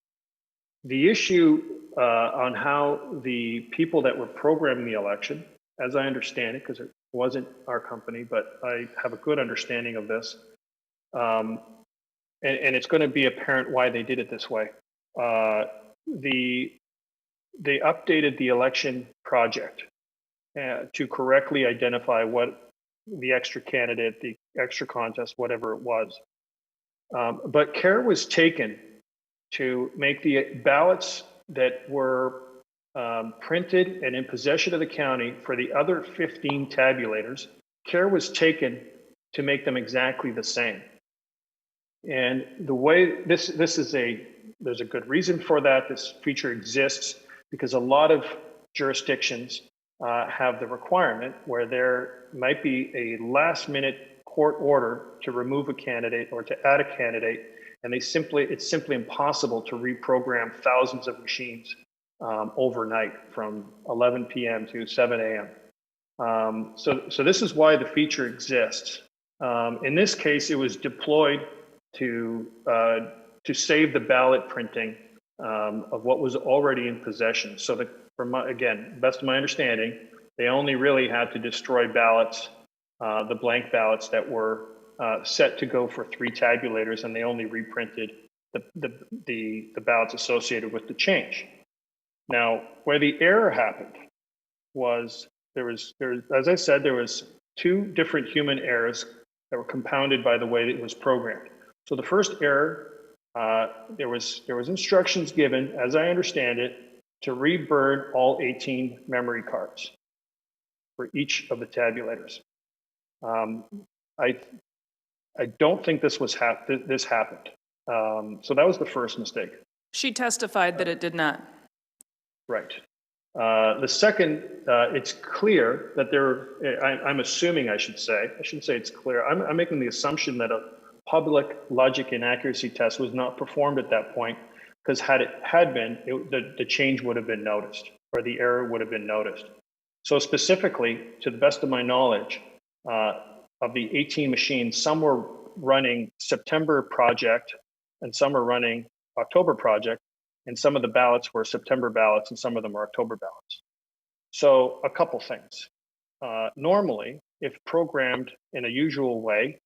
issue on how the people that were programming the election, as I understand it, because it wasn't our company, but I have a good understanding of this, and it's going to be apparent why they did it this way. They updated the election project to correctly identify what the extra candidate, the extra contest, whatever it was. But care was taken to make the ballots that were printed and in possession of the county for the other 15 tabulators, care was taken to make them exactly the same. And the way there's a good reason for that. This feature exists because a lot of jurisdictions have the requirement where there might be a last minute court order to remove a candidate or to add a candidate, and it's simply impossible to reprogram thousands of machines overnight from 11 p.m. to 7 a.m. So this is why the feature exists. In this case, it was deployed to save the ballot printing of what was already in possession. So that, again, best of my understanding, they only really had to destroy ballots, the blank ballots that were set to go for 3 tabulators, and they only reprinted the ballots associated with the change. Now, where the error happened was as I said, there was 2 different human errors that were compounded by the way that it was programmed. So the first error, there was instructions given, as I understand it, to reburn all 18 memory cards for each of the tabulators. I don't think this was this happened. So that was the first mistake. She testified that it did not. Right. The second, it's clear that I'm assuming, I shouldn't say it's clear. I'm making the assumption that a public logic and accuracy test was not performed at that point, because had it had been, the change would have been noticed, or the error would have been noticed. So specifically, to the best of my knowledge, of the 18 machines, some were running September project and some are running October project, and some of the ballots were September ballots and some of them are October ballots. So a couple things. Normally, if programmed in a usual way,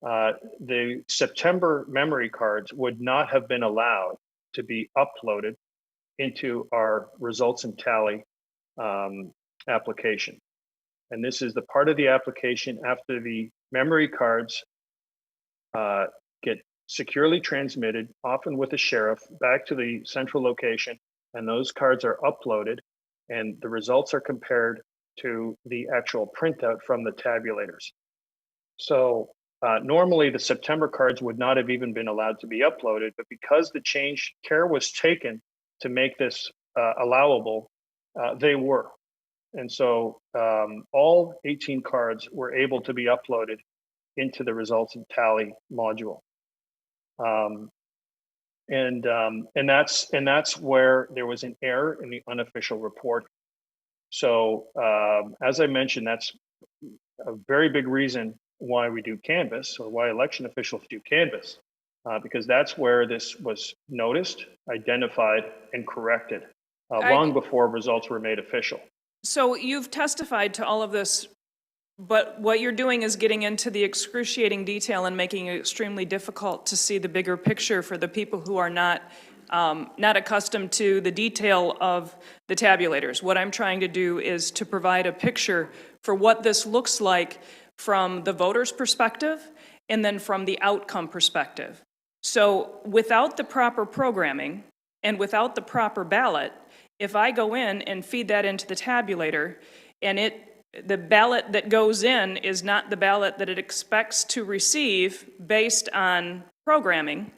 the September memory cards would not have been allowed to be uploaded into our results and tally application. And this is the part of the application after the memory cards get securely transmitted, often with a sheriff, back to the central location, and those cards are uploaded, and the results are compared to the actual printout from the tabulators. So normally the September cards would not have even been allowed to be uploaded, but because the care was taken to make this allowable, they were. And so all 18 cards were able to be uploaded into the results and tally module. And that's where there was an error in the unofficial report. So as I mentioned, that's a very big reason why we do Canvas, or why election officials do Canvas, because that's where this was noticed, identified, and corrected long before results were made official. So you've testified to all of this, but what you're doing is getting into the excruciating detail and making it extremely difficult to see the bigger picture for the people who are not accustomed to the detail of the tabulators. What I'm trying to do is to provide a picture for what this looks like from the voter's perspective and then from the outcome perspective. So without the proper programming and without the proper ballot, if I go in and feed that into the tabulator and the ballot that goes in is not the ballot that it expects to receive based on programming,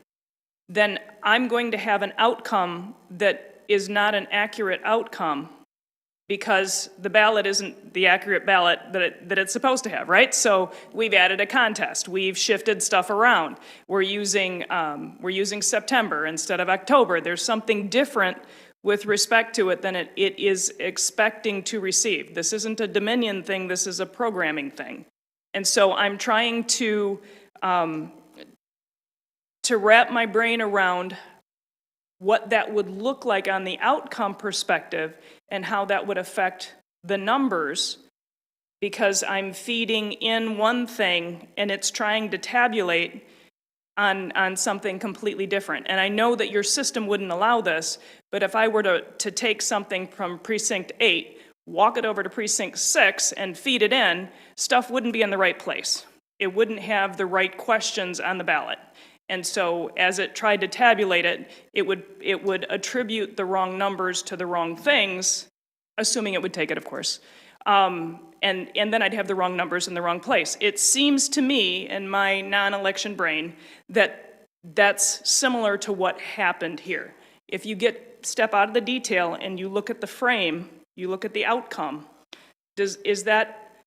then I'm going to have an outcome that is not an accurate outcome, because the ballot isn't the accurate ballot that it's supposed to have, right? So we've added a contest. We've shifted stuff around. We're using September instead of October. There's something different with respect to it than it is expecting to receive. This isn't a Dominion thing. This is a programming thing. And so I'm trying to wrap my brain around what that would look like on the outcome perspective and how that would affect the numbers, because I'm feeding in one thing and it's trying to tabulate on something completely different. And I know that your system wouldn't allow this, but if I were to take something from precinct 8, walk it over to precinct 6 and feed it in, stuff wouldn't be in the right place. It wouldn't have the right questions on the ballot. And so as it tried to tabulate it, it would attribute the wrong numbers to the wrong things, assuming it would take it, of course. And then I'd have the wrong numbers in the wrong place. It seems to me, in my non-election brain, that that's similar to what happened here. If you step out of the detail and you look at the frame, you look at the outcome, is that...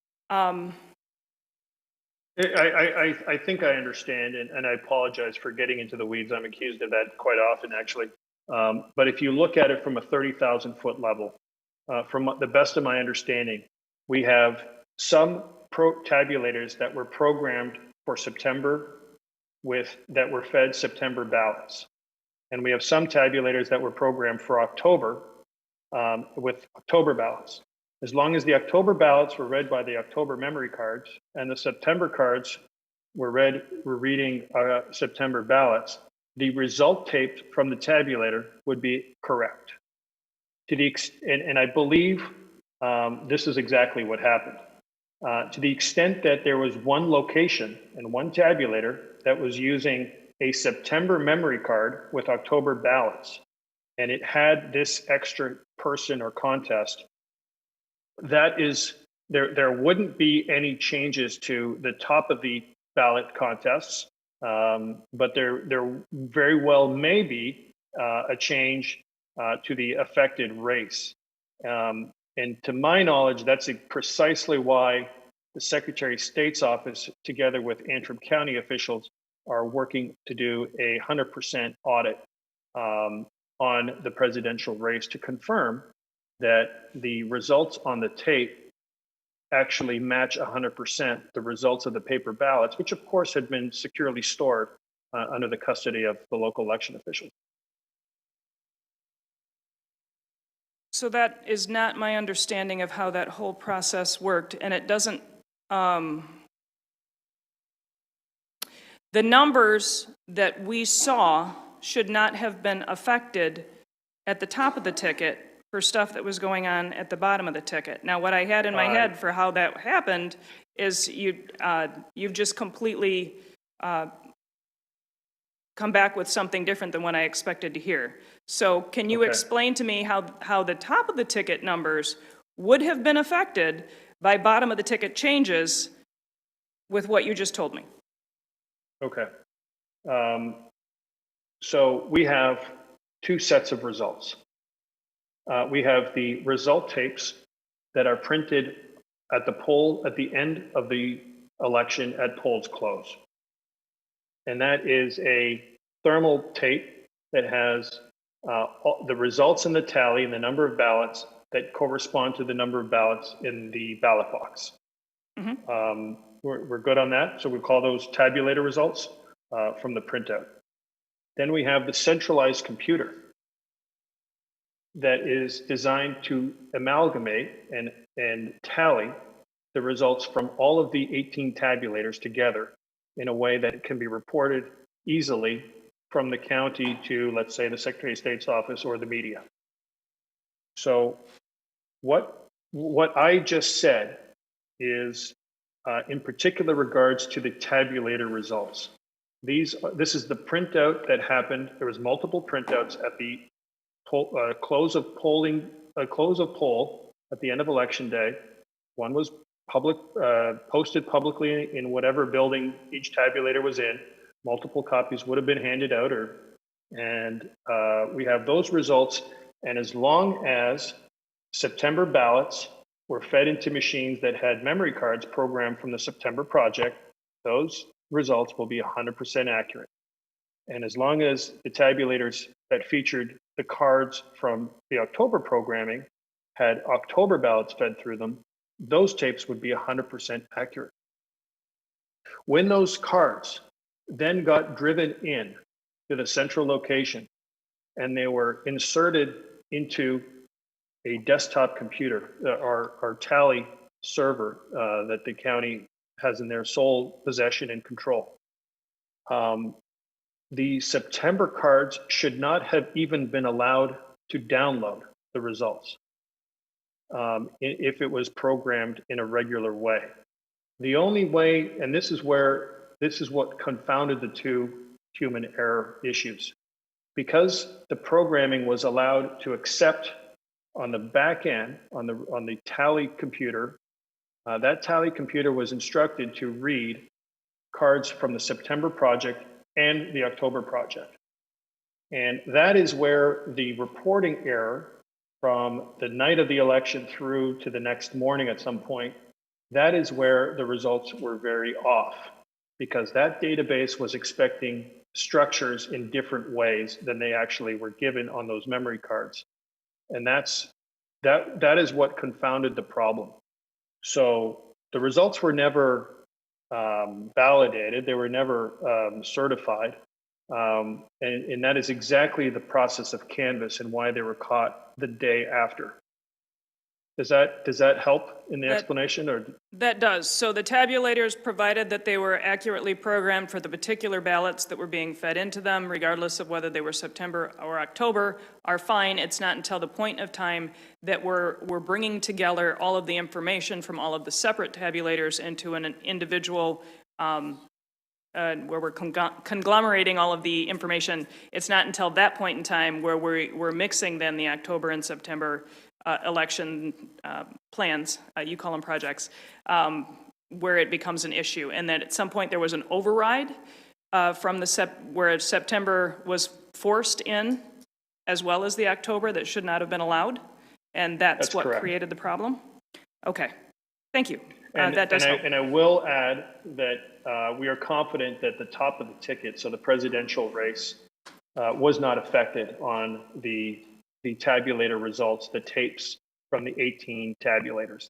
I think I understand, and I apologize for getting into the weeds. I'm accused of that quite often, actually. But if you look at it from a 30,000-foot level, from the best of my understanding, we have some tabulators that were programmed for September that were fed September ballots. And we have some tabulators that were programmed for October with October ballots. As long as the October ballots were read by the October memory cards and the September cards were reading September ballots, the result taped from the tabulator would be correct. And I believe this is exactly what happened. To the extent that there was one location and one tabulator that was using a September memory card with October ballots, and it had this extra person or contest, that is, there wouldn't be any changes to the top of the ballot contests, but there very well may be a change to the affected race. And to my knowledge, that's precisely why the Secretary of State's office, together with Antrim County officials, are working to do a 100% audit on the presidential race to confirm that the results on the tape actually match 100% the results of the paper ballots, which of course had been securely stored under the custody of the local election officials. So that is not my understanding of how that whole process worked, and it doesn't, the numbers that we saw should not have been affected at the top of the ticket for stuff that was going on at the bottom of the ticket. Now, what I had in my head for how that happened is you've just completely come back with something different than what I expected to hear. So can you explain to me how the top of the ticket numbers would have been affected by bottom of the ticket changes with what you just told me? Okay. So we have two sets of results. We have the result tapes that are printed at the poll at the end of the election at polls close. And that is a thermal tape that has the results in the tally and the number of ballots that correspond to the number of ballots in the ballot box. Mm-hmm. We're good on that. So we call those tabulator results from the printout. Then we have the centralized computer that is designed to amalgamate and tally the results from all of the 18 tabulators together in a way that it can be reported easily from the county to, let's say, the Secretary of State's office or the media. So what I just said is in particular regards to the tabulator results. This is the printout that happened. There was multiple printouts at the close of poll at the end of election day. One was posted publicly in whatever building each tabulator was in. Multiple copies would have been handed out, and we have those results. And as long as September ballots were fed into machines that had memory cards programmed from the September project, those results will be 100% accurate. And as long as the tabulators that featured the cards from the October programming had October ballots fed through them, those tapes would be 100% accurate. When those cards then got driven in to the central location and they were inserted into a desktop computer, our tally server that the county has in their sole possession and control. The September cards should not have even been allowed to download the results if it was programmed in a regular way. The only way, and this is what confounded the two human error issues, because the programming was allowed to accept on the back end, on the tally computer, that tally computer was instructed to read cards from the September project and the October project. And that is where the reporting error from the night of the election through to the next morning at some point, that is where the results were very off, because that database was expecting structures in different ways than they actually were given on those memory cards. And that is what confounded the problem. So the results were never validated. They were never certified. And that is exactly the process of Canvas and why they were caught the day after. Does that help in the explanation? Or that does. So the tabulators, provided that they were accurately programmed for the particular ballots that were being fed into them, regardless of whether they were September or October, are fine. It's not until the point of time that we're bringing together all of the information from all of the separate tabulators into an individual where we're conglomerating all of the information. It's not until that point in time where we're mixing then the October and September election plans, you call them projects, where it becomes an issue, and that at some point there was an override from the where September was forced in, as well as the October, that should not have been allowed, and that's what correct. created the problem? Okay, thank you. And, That does help. and I will add that we are confident that the top of the ticket, so the presidential race, was not affected on the tabulator results, the tapes from the 18 tabulators.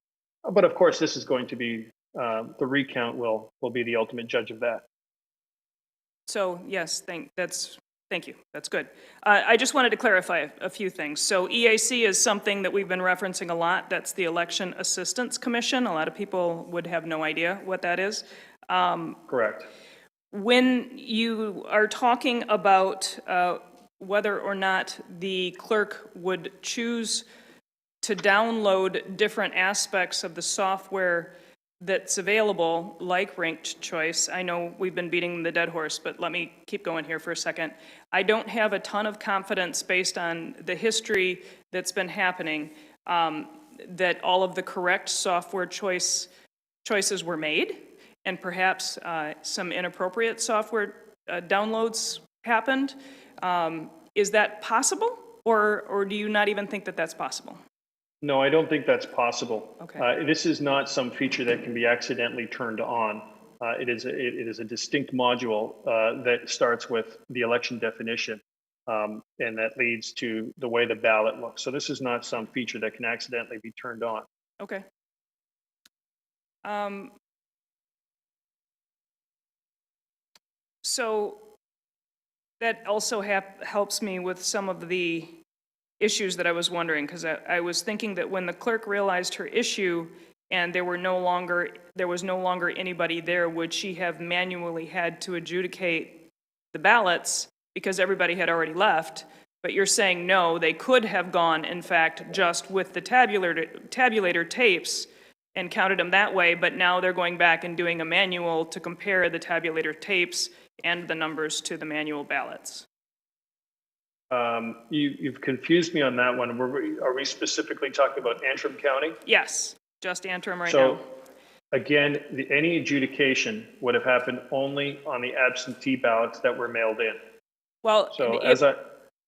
But of course, this is going to be, the recount will be the ultimate judge of that. So, yes, thank you, that's good. I just wanted to clarify a few things. So EAC is something that we've been referencing a lot. That's the Election Assistance Commission. A lot of people would have no idea what that is. Correct. When you are talking about whether or not the clerk would choose to download different aspects of the software that's available, like ranked choice. I know we've been beating the dead horse, but let me keep going here for a second. I don't have a ton of confidence based on the history that's been happening that all of the correct software choices were made, and perhaps some inappropriate software downloads happened. Is that possible, or do you not even think that that's possible? No, I don't think that's possible. Okay. This is not some feature that can be accidentally turned on. It is a distinct module that starts with the election definition, and that leads to the way the ballot looks. So this is not some feature that can accidentally be turned on. Okay. So that also helps me with some of the issues that I was wondering, because I was thinking that when the clerk realized her issue and there was no longer anybody there, would she have manually had to adjudicate the ballots because everybody had already left? But you're saying no, they could have gone, in fact, just with the tabulator tapes and counted them that way, but now they're going back and doing a manual to compare the tabulator tapes and the numbers to the manual ballots. You've confused me on that one. Are we specifically talking about Antrim County? Yes, just Antrim right So, now. again, any adjudication would have happened only on the absentee ballots that were mailed in. Well, So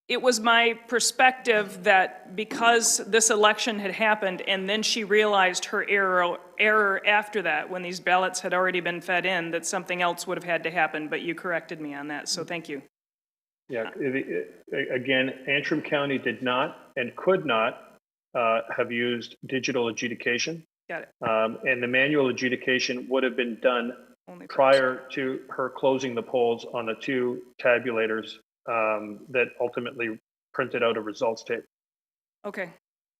it was my perspective that because this election had happened and then she realized her error after that, when these ballots had already been fed in, that something else would have had to happen, but you corrected me on that, so thank you. Yeah, again, Antrim County did not and could not have used digital adjudication. Got it. And the manual adjudication would have been done Only prior to her closing the polls on the two tabulators that ultimately printed out a results tape. Okay,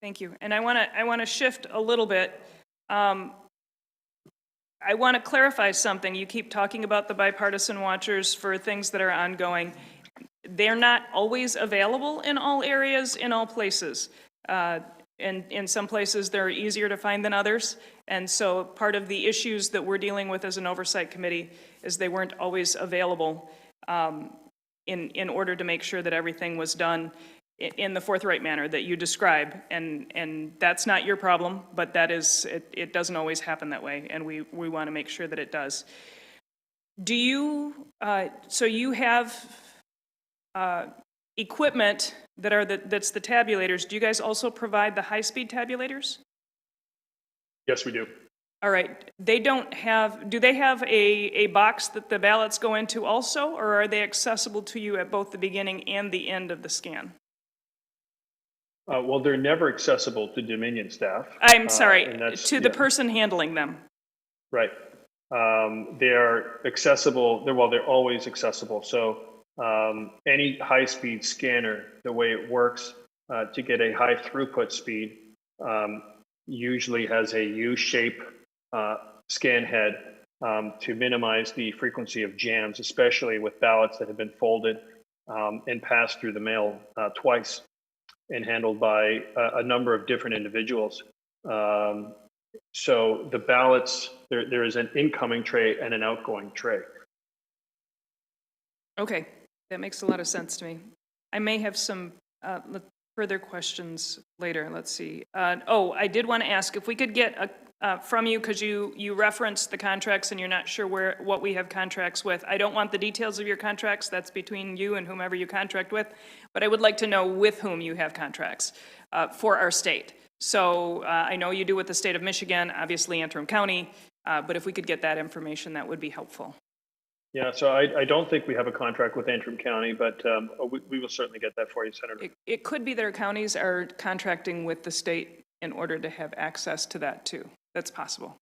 thank you. And I want to shift a little bit. I want to clarify something. You keep talking about the bipartisan watchers for things that are ongoing. They're not always available in all areas, in all places. And in some places, they're easier to find than others. And so part of the issues that we're dealing with as an oversight committee is they weren't always available in order to make sure that everything was done in the forthright manner that you describe. And that's not your problem, but that is, it doesn't always happen that way, and we want to make sure that it does. Do you, so you have equipment that's the tabulators. Do you guys also provide the high-speed tabulators? Yes, we do. All right. They don't have, do they have a box that the ballots go into also, or are they accessible to you at both the beginning and the end of the scan? Well, they're never accessible to Dominion staff. I'm sorry, to the yeah. person handling them. Right. They are accessible. They're always accessible. So any high-speed scanner, the way it works to get a high throughput speed, usually has a U-shape scan head to minimize the frequency of jams, especially with ballots that have been folded and passed through the mail twice and handled by a number of different individuals. So the ballots, there is an incoming tray and an outgoing tray. Okay, that makes a lot of sense to me. I may have some, further questions later. Let's see. I did want to ask if we could get from you, because you referenced the contracts and you're not sure what we have contracts with. I don't want the details of your contracts. That's between you and whomever you contract with. But I would like to know with whom you have contracts for our state. So I know you do with the state of Michigan, obviously Antrim County, but if we could get that information, that would be helpful. Yeah, so I don't think we have a contract with Antrim County, but we will certainly get that for you, Senator. It could be their counties are contracting with the state in order to have access to that too. That's possible.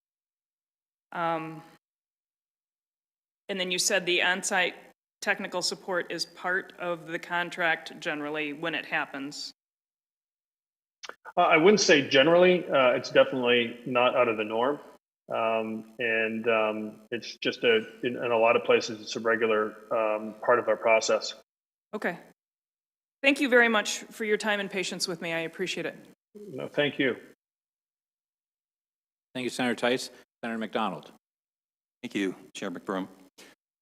And then you said the on-site technical support is part of the contract generally when it happens. I wouldn't say generally. It's definitely not out of the norm. It's just in a lot of places, it's a regular part of our process. Okay. Thank you very much for your time and patience with me. I appreciate it. No, thank you. Thank you, Senator Tice. Senator McDonald. Thank you, Chair McBroom.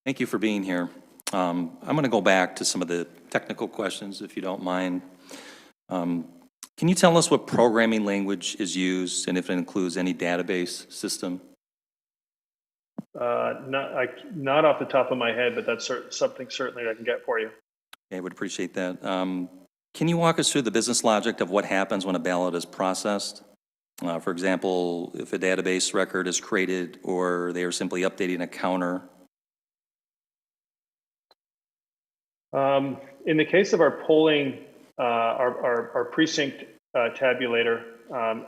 Thank you for being here. I'm going to go back to some of the technical questions, if you don't mind. Can you tell us what programming language is used and if it includes any database system? Not off the top of my head, but that's something certainly I can get for you. I would appreciate that. Can you walk us through the business logic of what happens when a ballot is processed? For example, if a database record is created or they are simply updating a counter. In the case of our polling, our precinct tabulator,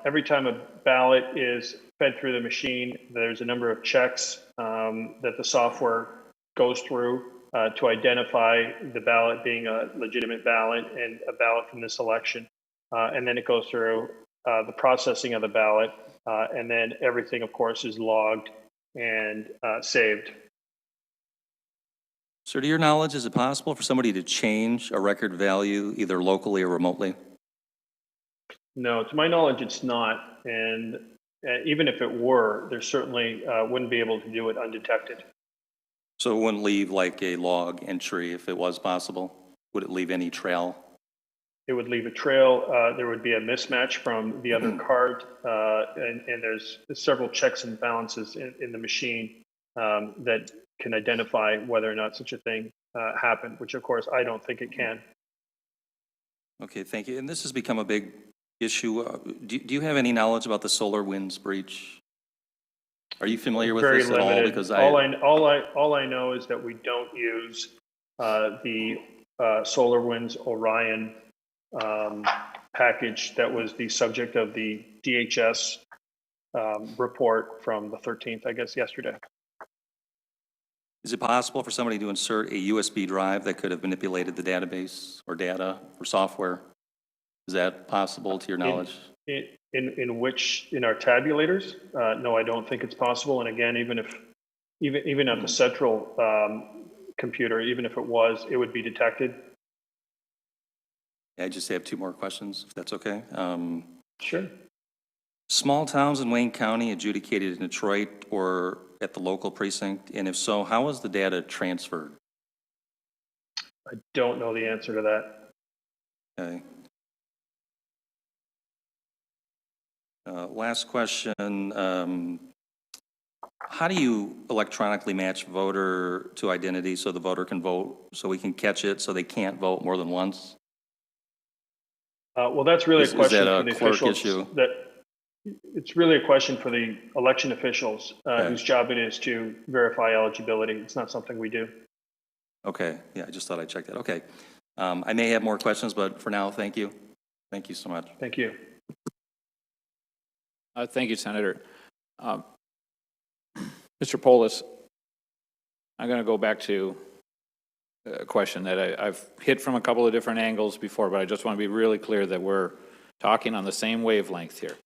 every time a ballot is fed through the machine, there's a number of checks that the software goes through to identify the ballot being a legitimate ballot and a ballot from this election. And then it goes through the processing of the ballot, and then everything, of course, is logged and saved. So to your knowledge, is it possible for somebody to change a record value either locally or remotely? No, to my knowledge, it's not. And even if it were, there certainly wouldn't be able to do it undetected. So it wouldn't leave like a log entry if it was possible? Would it leave any trail? It would leave a trail. There would be a mismatch from the other card, and there's several checks and balances in the machine that can identify whether or not such a thing happened, which of course I don't think it can. Okay, thank you. And this has become a big issue. Do you have any knowledge about the SolarWinds breach? Are you familiar with Very this at all? limited. Because all I know is that we don't use the SolarWinds Orion package that was the subject of the DHS report from the 13th, I guess, yesterday. Is it possible for somebody to insert a USB drive that could have manipulated the database or data or software? Is that possible to your knowledge? In our tabulators? No, I don't think it's possible. And again, even at the central computer, even if it was, it would be detected. I just have two more questions, if that's okay. Sure. Small towns in Wayne County adjudicated in Detroit or at the local precinct, and if so, how was the data transferred? I don't know the answer to that. Okay. Last question. How do you electronically match voter to identity so the voter can vote, so we can catch it so they can't vote more than once? Well, that's really a question that for a the clerk officials. issue? It's really a question for the election officials Okay. whose job it is to verify eligibility. It's not something we do. Okay, yeah, I just thought I'd check that. Okay. I may have more questions, but for now, thank you. Thank you so much. Thank you. Thank you, Senator. Mr. Polis, I'm going to go back to a question that I've hit from a couple of different angles before, but I just want to be really clear that we're talking on the same wavelength here.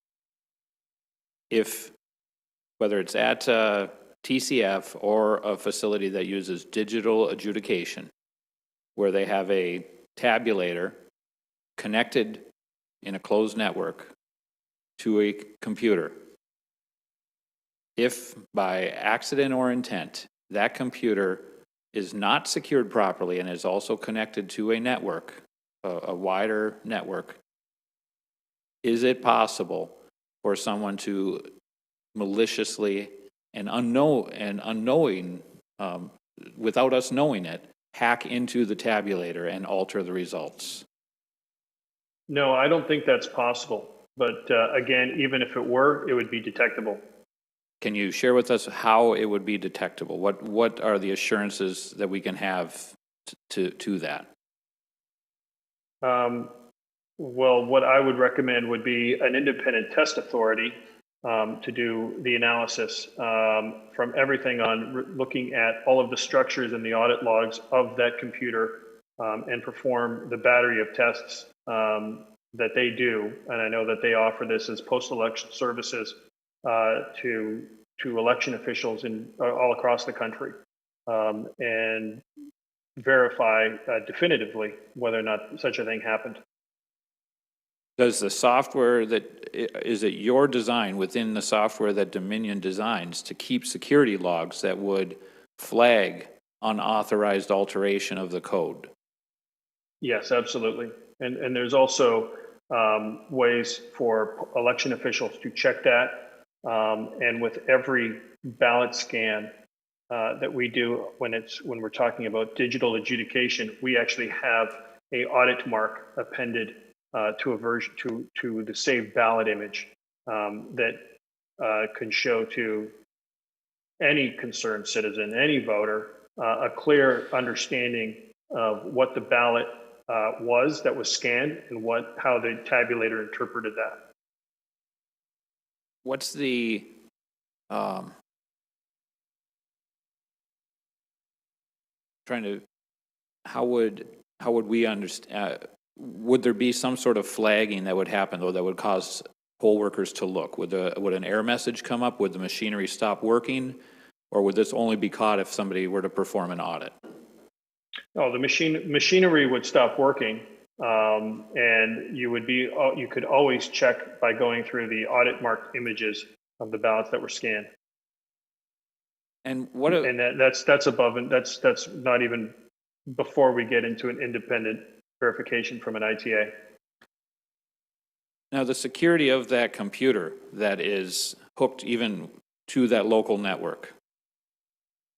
If, whether it's at TCF or a facility that uses digital adjudication, where they have a tabulator connected in a closed network to a computer, if by accident or intent that computer is not secured properly and is also connected to a network, a wider network, is it possible for someone to maliciously and unknowing, without us knowing it, hack into the tabulator and alter the results? No, I don't think that's possible. But again, even if it were, it would be detectable. Can you share with us how it would be detectable? What are the assurances that we can have to that? Well, what I would recommend would be an independent test authority to do the analysis from everything on looking at all of the structures in the audit logs of that computer and perform the battery of tests that they do. And I know that they offer this as post-election services to election officials in all across the country, and verify definitively whether or not such a thing happened. Does the software is it your design within the software that Dominion designs to keep security logs that would flag unauthorized alteration of the code? Yes, absolutely. And there's also ways for election officials to check that. And with every ballot scan that we do when we're talking about digital adjudication, we actually have a audit mark appended to a version to the saved ballot image that can show to any concerned citizen, any voter, a clear understanding of what the ballot was that was scanned and how the tabulator interpreted that. What's the how would we understand? Would there be some sort of flagging that would happen, though, that would cause poll workers to look? Would an error message come up? Would the machinery stop working? Or would this only be caught if somebody were to perform an audit? Oh, the machinery would stop working, and you could always check by going through the audit marked images of the ballots that were scanned. And that's above, and that's not even before we get into an independent verification from an ITA. now the security of that computer that is hooked even to that local network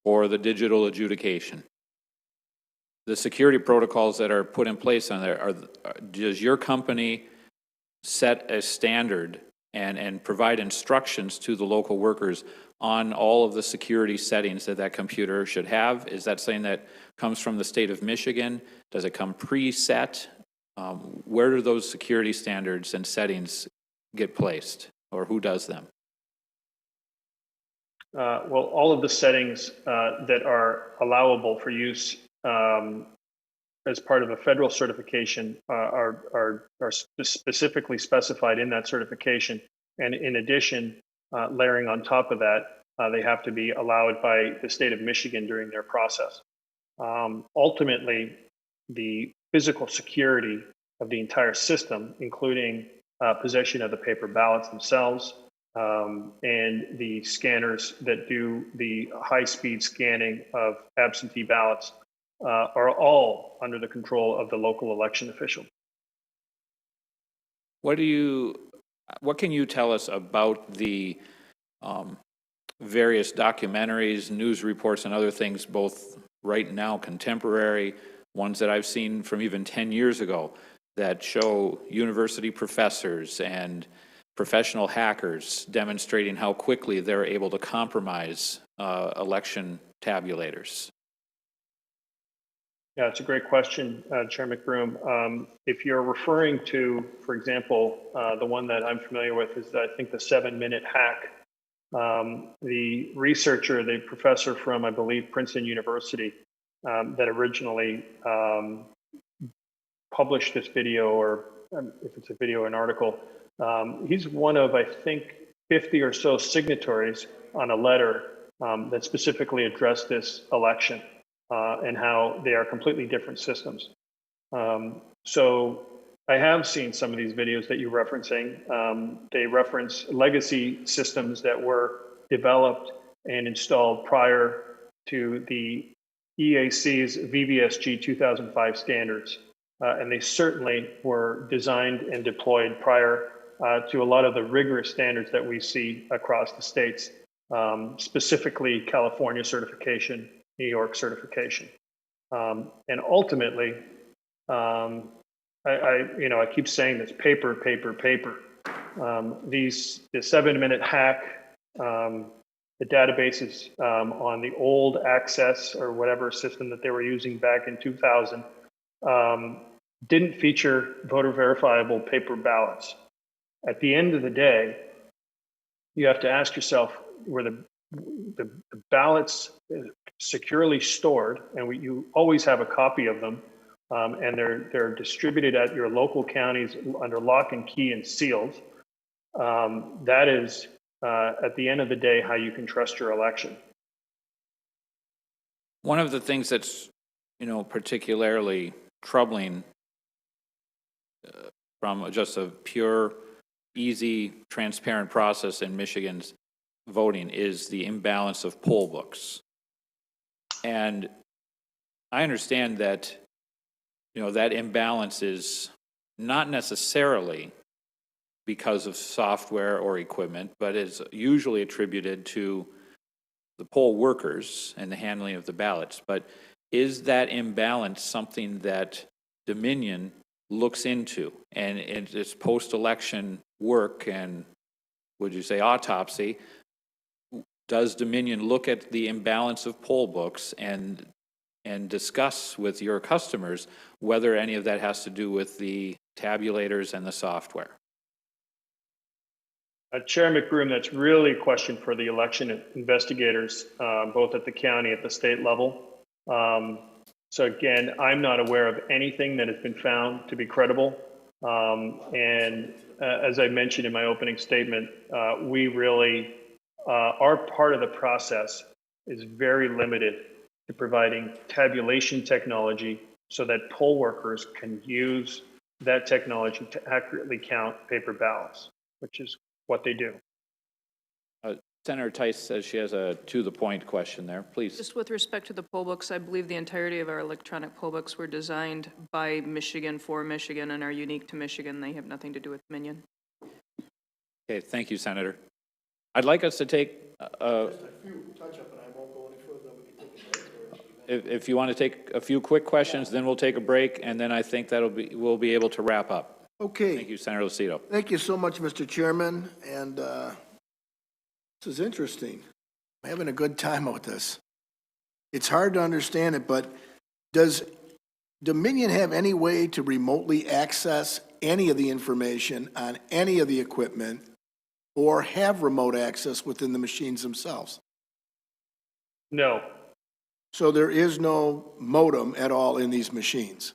or the digital adjudication, the security protocols that are put in place on there, does your company set a standard and provide instructions to the local workers on all of the security settings that computer should have? Is that something that comes from the state of Michigan? Does it come preset? Where do those security standards and settings get placed, or who does them? Well, all of the settings that are allowable for use as part of a federal certification are specifically specified in that certification. And in addition, layering on top of that, they have to be allowed by the state of Michigan during their process. Ultimately, the physical security of the entire system, including possession of the paper ballots themselves, and the scanners that do the high-speed scanning of absentee ballots, are all under the control of the local election official. What can you tell us about the various documentaries, news reports, and other things, both right now, contemporary, ones that I've seen from even 10 years ago, that show university professors and professional hackers demonstrating how quickly they're able to compromise election tabulators? Yeah, it's a great question, Chair McBroom. If you're referring to, for example, the one that I'm familiar with is, I think, the 7-minute hack. The researcher, the professor from, I believe, Princeton University, that originally published this video, or if it's a video or an article, he's one of, I think, 50 or so signatories on a letter that specifically addressed this election. And how they are completely different systems. So I have seen some of these videos that you're referencing. They reference legacy systems that were developed and installed prior to the EAC's VVSG 2005 standards. And they certainly were designed and deployed prior to a lot of the rigorous standards that we see across the states, specifically California certification, New York certification. And ultimately, I keep saying this: paper, paper, paper. The 7-minute hack, the databases on the old Access or whatever system that they were using back in 2000 didn't feature voter verifiable paper ballots. At the end of the day, you have to ask yourself, were the ballots securely stored, and you always have a copy of them, and they're distributed at your local counties under lock and key and sealed. That is, at the end of the day, how you can trust your election. One of the things that's, particularly troubling from just a pure, easy, transparent process in Michigan's voting is the imbalance of poll books. And I understand that, that imbalance is not necessarily because of software or equipment, but is usually attributed to the poll workers and the handling of the ballots. But is that imbalance something that Dominion looks into, and in its post-election work and, would you say, autopsy, does Dominion look at the imbalance of poll books and discuss with your customers whether any of that has to do with the tabulators and the software? Chair McBroom, that's really a question for the election investigators, both at the county, at the state level. So again, I'm not aware of anything that has been found to be credible. And as I mentioned in my opening statement, we really, our part of the process is very limited to providing tabulation technology so that poll workers can use that technology to accurately count paper ballots, which is what they do. Senator Tice says she has a to-the-point question there. Please. Just with respect to the poll books, I believe the entirety of our electronic poll books were designed by Michigan for Michigan and are unique to Michigan. They have nothing to do with Dominion. Okay, thank you, Senator. I'd like us to take Just a few touch-up, and I won't go any further, we can take a break. if you want to take a few quick questions, then we'll take a break, and then I think we'll be able to wrap up. Okay. Thank you, Senator Lucido. Thank you so much, Mr. Chairman, and this is interesting. I'm having a good time with this. It's hard to understand it, but does Dominion have any way to remotely access any of the information on any of the equipment or have remote access within the machines themselves? No, So there is no modem at all in these machines?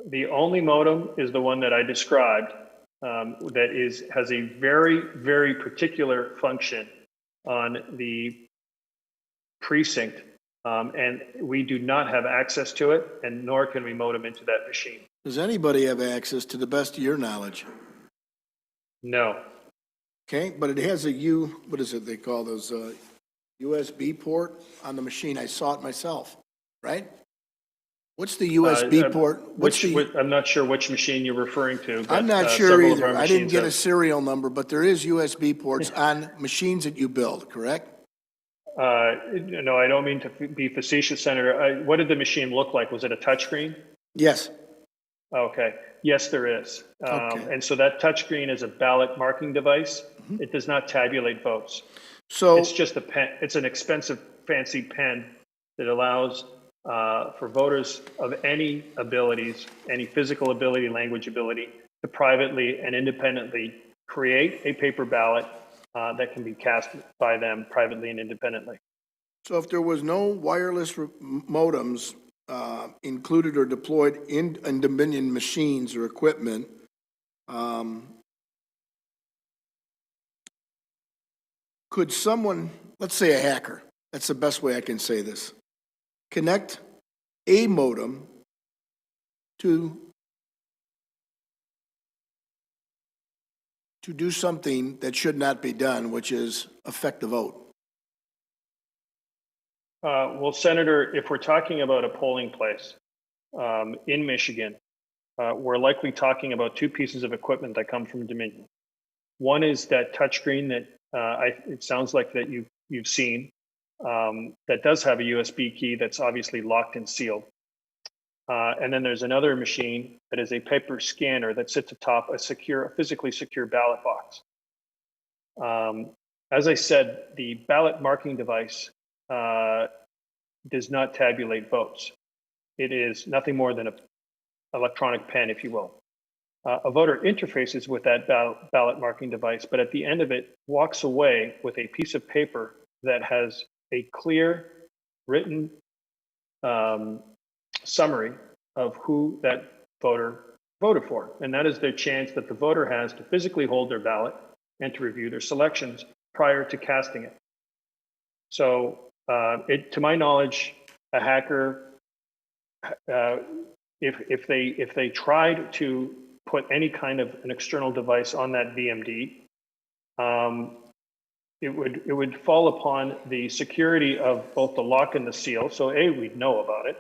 the only modem is the one that I described, that has a very, very particular function on the precinct, and we do not have access to it, and nor can we modem into that machine. Does anybody have access to the best of your knowledge? No. Okay, but it has a what is it they call those, USB port on the machine? I saw it myself, right? What's the USB port? I'm not sure which machine you're referring to. But, I'm not sure several of either. our I didn't machines get a have- serial number, but there is USB ports on machines that you build, correct? No, I don't mean to be facetious, Senator. What did the machine look like? Was it a touchscreen? Yes. Okay. Yes, there is. Okay. And so that touchscreen is a ballot marking device. It does not tabulate votes. So, It's just a pen. It's an expensive, fancy pen that allows for voters of any abilities, any physical ability, language ability, to privately and independently create a paper ballot that can be cast by them privately and independently. so if there was no wireless modems included or deployed in Dominion machines or equipment, could someone, let's say a hacker, that's the best way I can say this, connect a modem to do something that should not be done, which is affect the vote? Well, Senator, if we're talking about a polling place in Michigan, we're likely talking about two pieces of equipment that come from Dominion. One is that touchscreen that it sounds like that you've seen that does have a USB key that's obviously locked and sealed. And then there's another machine that is a paper scanner that sits atop a physically secure ballot box. As I said, the ballot marking device does not tabulate votes. It is nothing more than an electronic pen, if you will. A voter interfaces with that ballot marking device, but at the end of it walks away with a piece of paper that has a clear written summary of who that voter voted for. And that is the chance that the voter has to physically hold their ballot and to review their selections prior to casting it. So to my knowledge, a hacker, if they tried to put any kind of an external device on that BMD, it would fall upon the security of both the lock and the seal. So A, we'd know about it,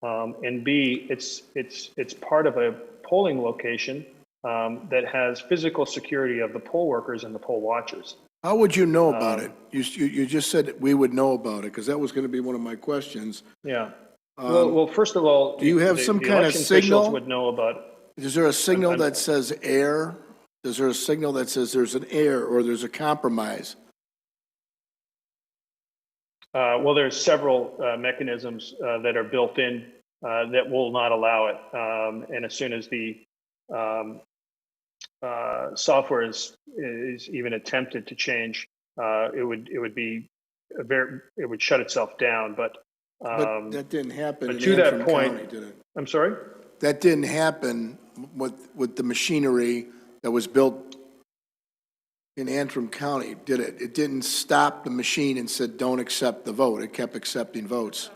and B, it's part of a polling location that has physical security of the poll workers and the poll watchers. How would you know about it? You just said we would know about it, because that was going to be one of my questions. Yeah. Well, first of all, do you have some kind of election signal? officials would know about it. Is there a signal that says error? Is there a signal that says there's an error or there's a compromise? Well, there's several mechanisms that are built in that will not allow it. And as soon as the software is even attempted to change, it would shut itself down. But that didn't happen in to that Antrim point, County, did it? I'm sorry? That didn't happen with the machinery that was built in Antrim County, did it? It didn't stop the machine and said, don't accept the vote. It kept accepting votes.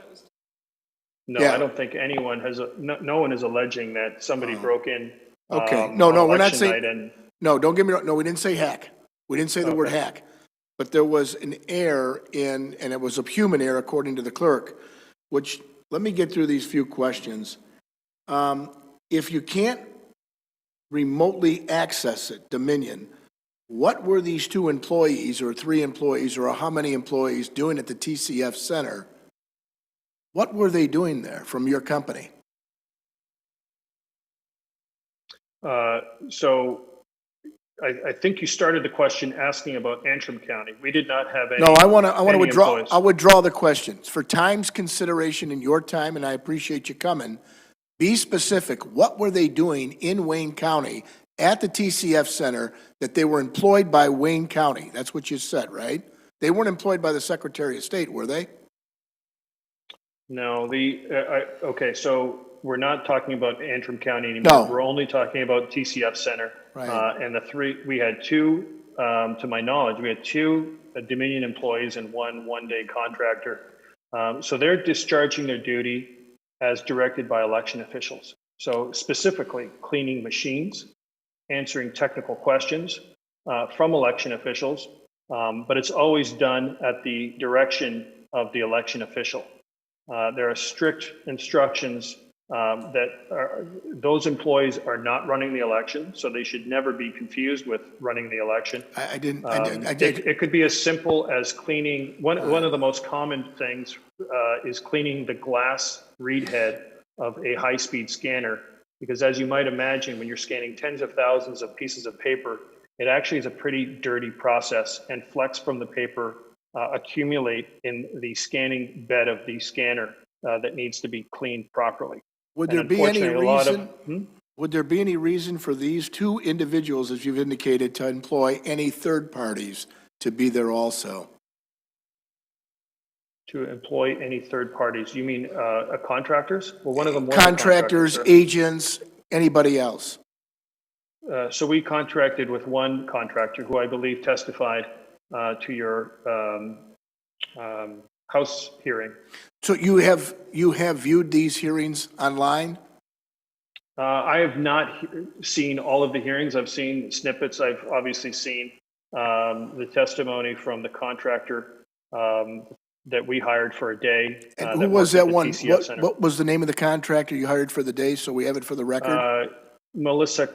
No, Yeah. I don't think anyone no one is alleging that somebody broke in. Okay, no, on we're not election night saying, no, don't get me wrong. No, we didn't say hack. We didn't say the word hack. But there was an error and it was a human error according to the clerk, which, let me get through these few questions. If you can't remotely access it, Dominion, what were these two employees or three employees or how many employees doing at the TCF Center? What were they doing there from your company? So I think you started the question asking about Antrim County. We did not have any. No, I want to withdraw. employees. I'll withdraw the questions for time's consideration in your time, and I appreciate you coming. Be specific. What were they doing in Wayne County at the TCF Center that they were employed by Wayne County? That's what you said, right? They weren't employed by the Secretary of State, were they? No, okay, so we're not talking about Antrim County anymore. No. We're only talking about TCF Center. Right. And we had two, to my knowledge, we had two Dominion employees and one-day contractor. So they're discharging their duty as directed by election officials. So specifically cleaning machines, answering technical questions from election officials, but it's always done at the direction of the election official. There are strict instructions those employees are not running the election, so they should never be confused with running the election. I did. It could be as simple as cleaning. One of the most common things is cleaning the glass read head of a high-speed scanner, because as you might imagine, when you're scanning tens of thousands of pieces of paper, it actually is a pretty dirty process, and flecks from the paper accumulate in the scanning bed of the scanner that needs to be cleaned properly. Would there be any reason? Would there be any reason for these two individuals, as you've indicated, to employ any third parties to be there also? To employ any third parties? You mean contractors? Well, one of them was contractors, agents, anybody else? So we contracted with one contractor who I believe testified to your House hearing. So you have viewed these hearings online? I have not seen all of the hearings. I've seen snippets. I've obviously seen the testimony from the contractor, that we hired for a day. And that who was worked that at the one? TCF Center. What was the name of the contractor you hired for the day, so we have it for the record? Melissa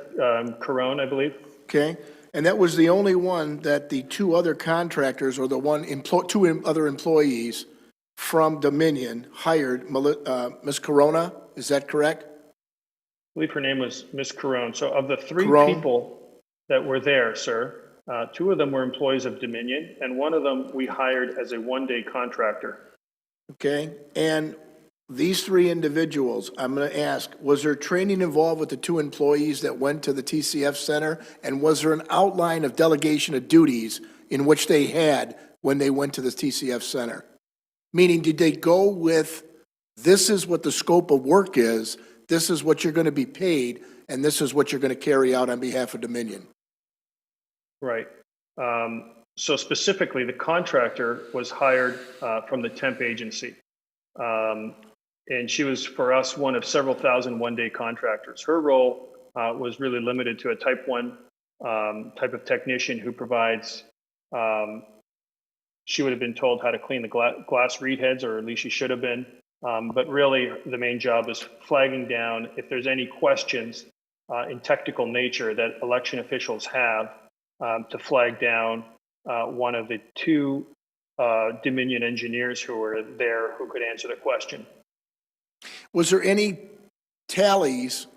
Carone, I believe. Okay, and that was the only one that the two other contractors or the other employees from Dominion hired, Ms. Corona, is that correct? I believe her name was Miss Carone. So of the three Carone? people that were there, sir, two of them were employees of Dominion, and one of them we hired as a one-day contractor. Okay, and these three individuals, I'm going to ask, was there training involved with the two employees that went to the TCF Center? And was there an outline of delegation of duties in which they had when they went to the TCF Center? Meaning, did they go with, this is what the scope of work is, this is what you're going to be paid, and this is what you're going to carry out on behalf of Dominion? Right. So specifically, the contractor was hired from the temp agency. And she was, for us, one of several thousand one-day contractors. Her role was really limited to a type 1 type of technician who provides, she would have been told how to clean the glass reed heads, or at least she should have been. But really, the main job is flagging down if there's any questions in technical nature that election officials have, to flag down one of the two Dominion engineers who were there who could answer the question. Was there any tallies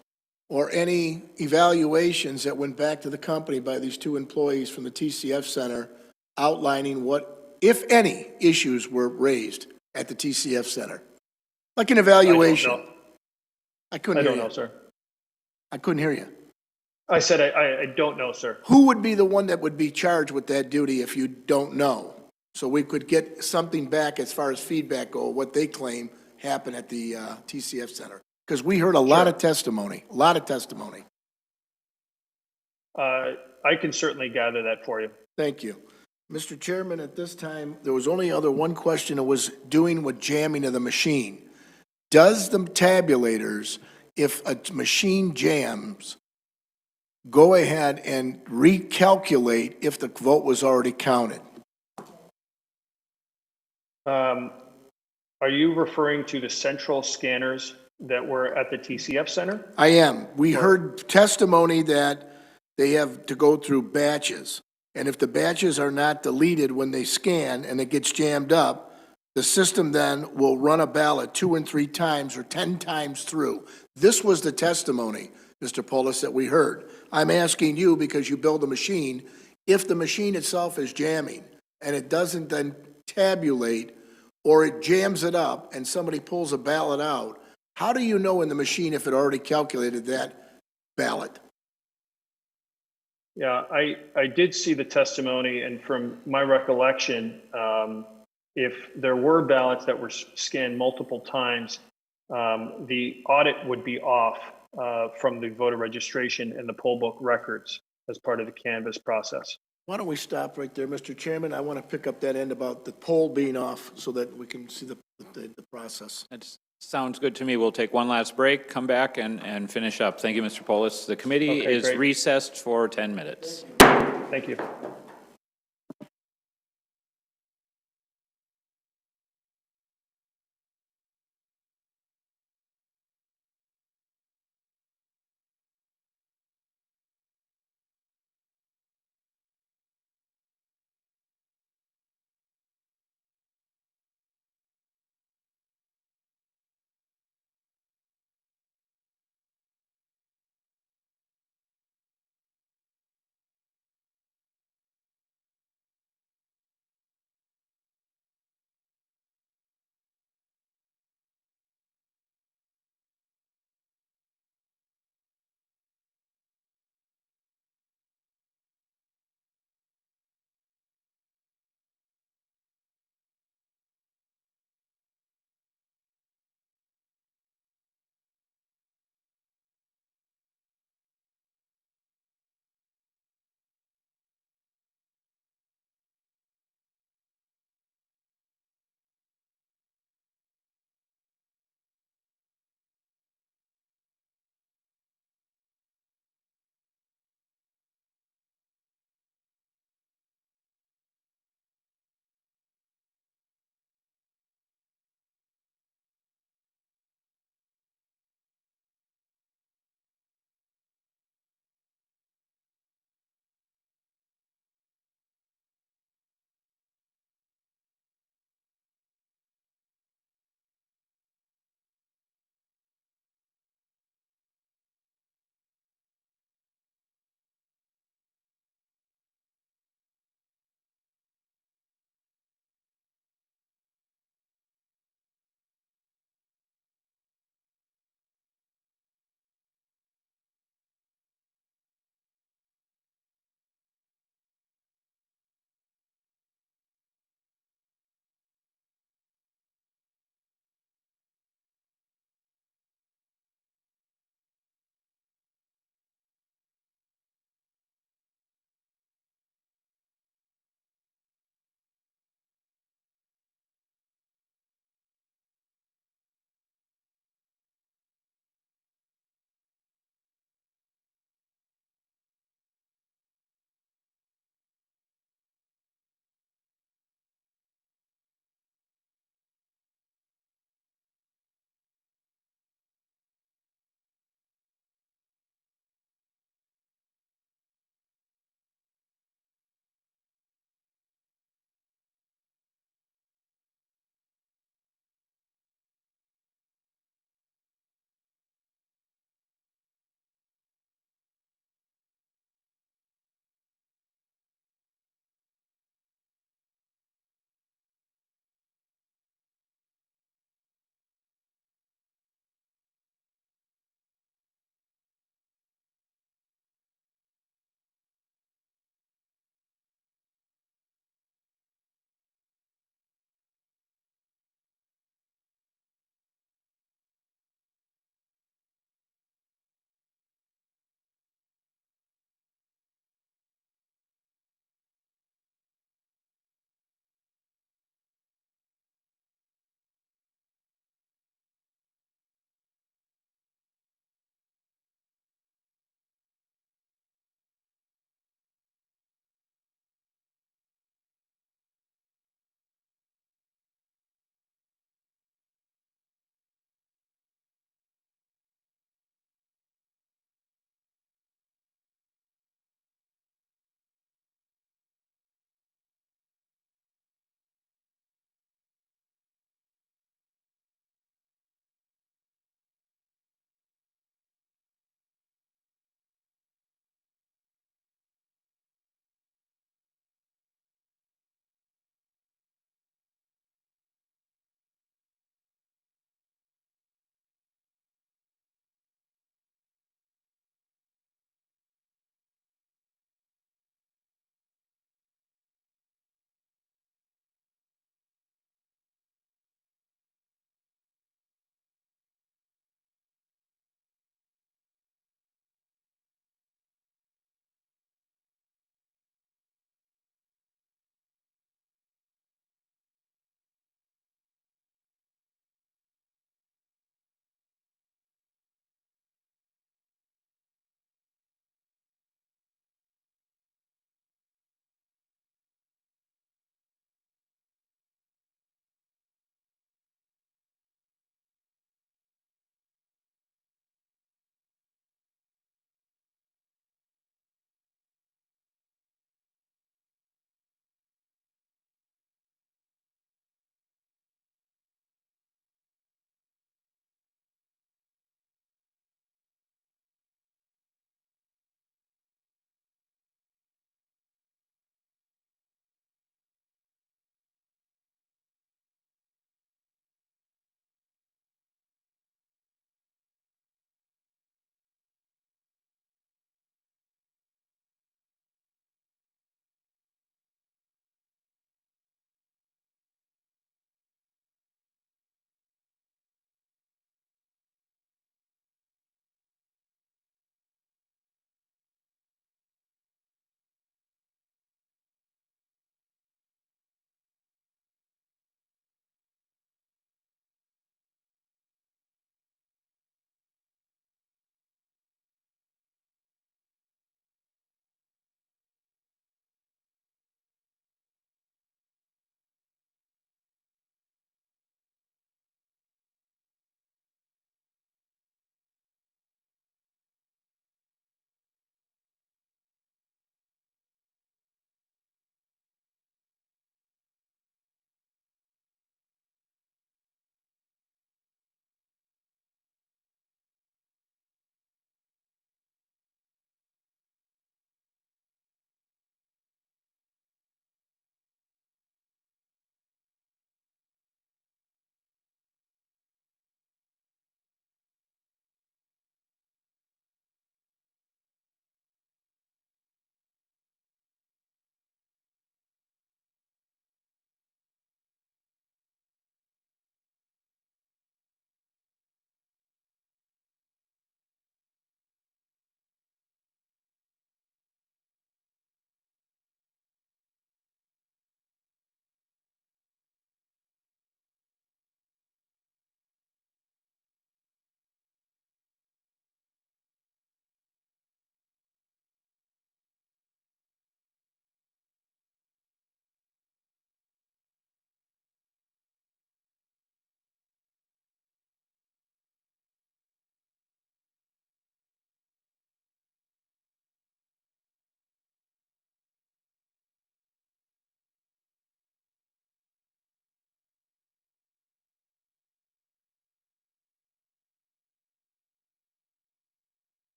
or any evaluations that went back to the company by these two employees from the TCF Center outlining what, if any, issues were raised at the TCF Center? Like an evaluation? I couldn't hear you. I don't know, sir. I couldn't hear you. I said I don't know, sir. Who would be the one that would be charged with that duty if you don't know? So we could get something back as far as feedback go, what they claim happened at the TCF Center. Because we heard a lot of testimony, I can certainly gather that for you. Thank you. Mr. Chairman, at this time, there was only one question. It was doing with jamming of the machine. Does the tabulators, if a machine jams, go ahead and recalculate if the vote was already counted? Are you referring to the central scanners that were at the TCF Center? I am. We heard testimony that they have to go through batches. And if the batches are not deleted when they scan and it gets jammed up, the system then will run a ballot 2 and 3 times or 10 times through. This was the testimony, Mr. Polis, that we heard. I'm asking you, because you build a machine, if the machine itself is jamming and it doesn't then tabulate, or it jams it up and somebody pulls a ballot out, how do you know in the machine if it already calculated that ballot? Yeah, I did see the testimony, and from my recollection, if there were ballots that were scanned multiple times, the audit would be off from the voter registration and the poll book records as part of the canvass process. Why don't we stop right there, Mr. Chairman? I want to pick up that end about the poll being off so that we can see the process. That sounds good to me. We'll take one last break, come back, and finish up. Thank you, Mr. Polis. The committee Okay, is great. recessed for 10 minutes. Thank you.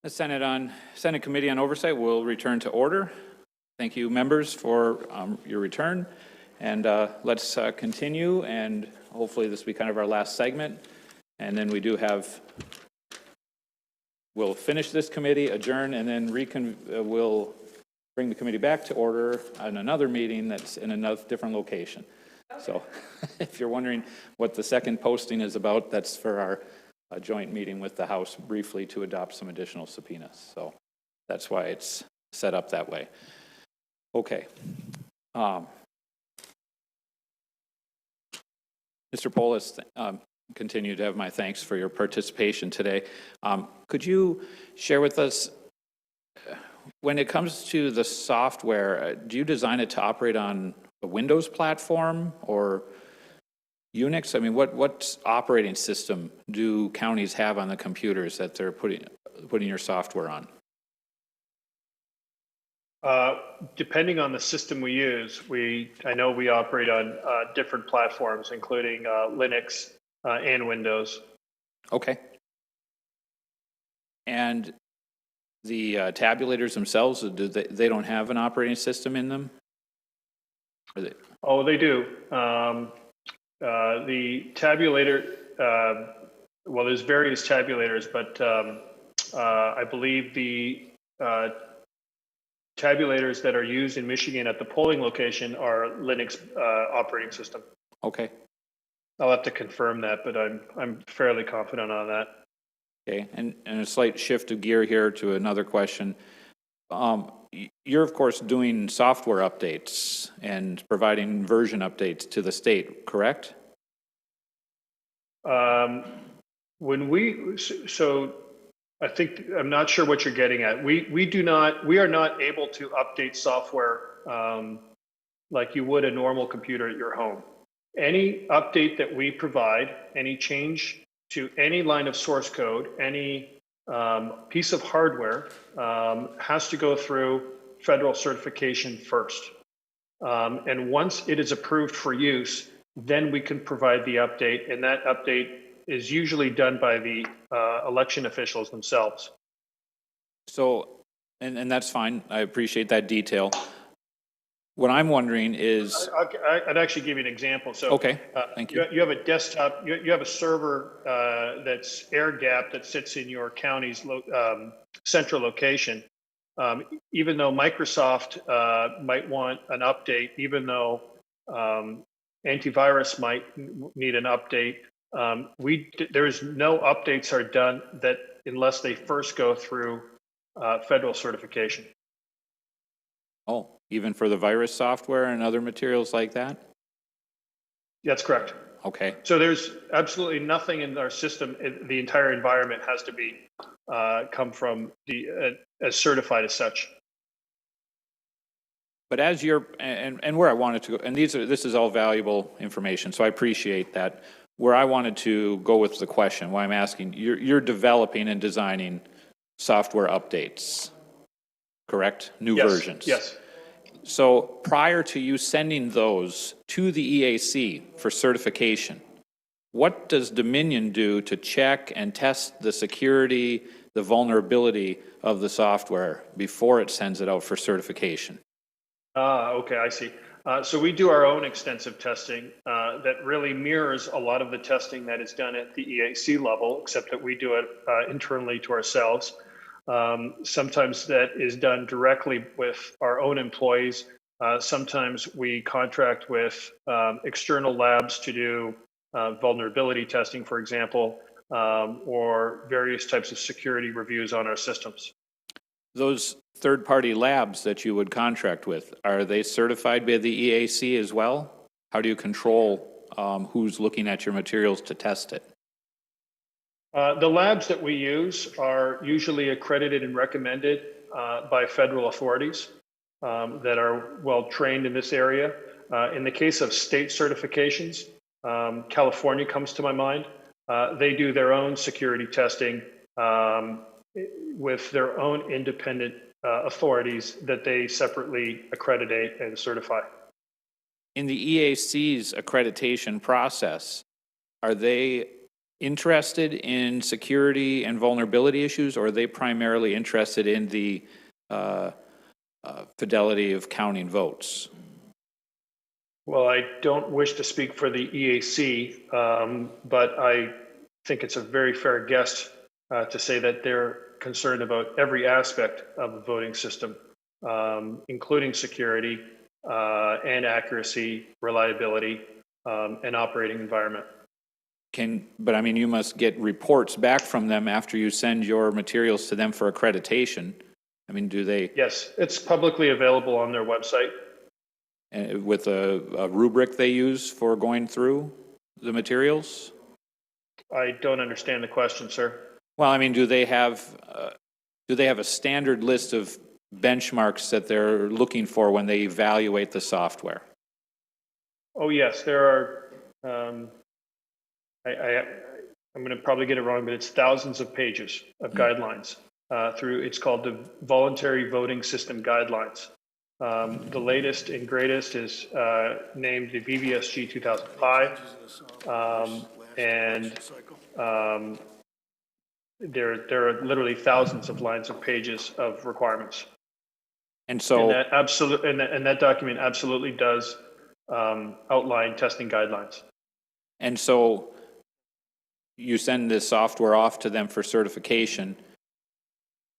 The Senate Committee on Oversight will return to order. Thank you, members, for your return. And let's continue, and hopefully this will be kind of our last segment. And then we do have, we'll finish this committee, adjourn, and then we'll bring the committee back to order on another meeting that's in another different location. So if you're wondering what the second posting is about, that's for our joint meeting with the House briefly to adopt some additional subpoenas. So that's why it's set up that way. Okay. Mr. Polis, continue to have my thanks for your participation today. Could you share with us, when it comes to the software, do you design it to operate on a Windows platform or Unix? I mean, what operating system do counties have on the computers that they're putting your software on? Depending on the system we use, I know we operate on different platforms, including Linux and Windows. Okay. And the tabulators themselves, they don't have an operating system in them? Oh, they do. The tabulator, well, there's various tabulators, but I believe the tabulators that are used in Michigan at the polling location are Linux operating system. Okay. I'll have to confirm that, but I'm fairly confident on that. Okay, and a slight shift of gear here to another question. You're, of course, doing software updates and providing version updates to the state, correct? So I think, I'm not sure what you're getting at. We are not able to update software like you would a normal computer at your home. Any update that we provide, any change to any line of source code, any piece of hardware has to go through federal certification first. And once it is approved for use, then we can provide the update, and that update is usually done by the election officials themselves. So, and that's fine. I appreciate that detail. What I'm wondering is... I'd actually give you an example. So, okay, thank you. You have a desktop, you have a server that's air-gapped that sits in your county's central location. Even though Microsoft might want an update, even though antivirus might need an update, there's no updates are done that unless they first go through federal certification. Oh, even for the virus software and other materials like that? That's correct. Okay. So there's absolutely nothing in our system. The entire environment has to be come from as certified as such. But as you're, and where I wanted to go, and this is all valuable information, so I appreciate that. Where I wanted to go with the question, why I'm asking, you're developing and designing software updates, correct? New versions. Yes. So prior to you sending those to the EAC for certification, what does Dominion do to check and test the security, the vulnerability of the software before it sends it out for certification? Okay, I see. So we do our own extensive testing that really mirrors a lot of the testing that is done at the EAC level, except that we do it internally to ourselves. Sometimes that is done directly with our own employees. Sometimes we contract with external labs to do vulnerability testing, for example, or various types of security reviews on our systems. Those third-party labs that you would contract with, are they certified by the EAC as well? How do you control who's looking at your materials to test it? The labs that we use are usually accredited and recommended by federal authorities that are well trained in this area. In the case of state certifications, California comes to my mind. They do their own security testing with their own independent authorities that they separately accreditate and certify. In the EAC's accreditation process, are they interested in security and vulnerability issues, or are they primarily interested in the fidelity of counting votes? Well, I don't wish to speak for the EAC, but I think it's a very fair guess to say that they're concerned about every aspect of the voting system, including security and accuracy, reliability, and operating environment. But I mean, you must get reports back from them after you send your materials to them for accreditation. I mean, do they, Yes, it's publicly available on their website. with a rubric they use for going through the materials? I don't understand the question, sir. Well, I mean, do they have a standard list of benchmarks that they're looking for when they evaluate the software? Oh, yes, there are, I'm going to probably get it wrong, but it's thousands of pages of guidelines it's called the Voluntary Voting System Guidelines. The latest and greatest is named the VVSG 2005, and there are literally thousands of lines of pages of requirements. And so, And that document absolutely does outline testing guidelines. and so you send this software off to them for certification,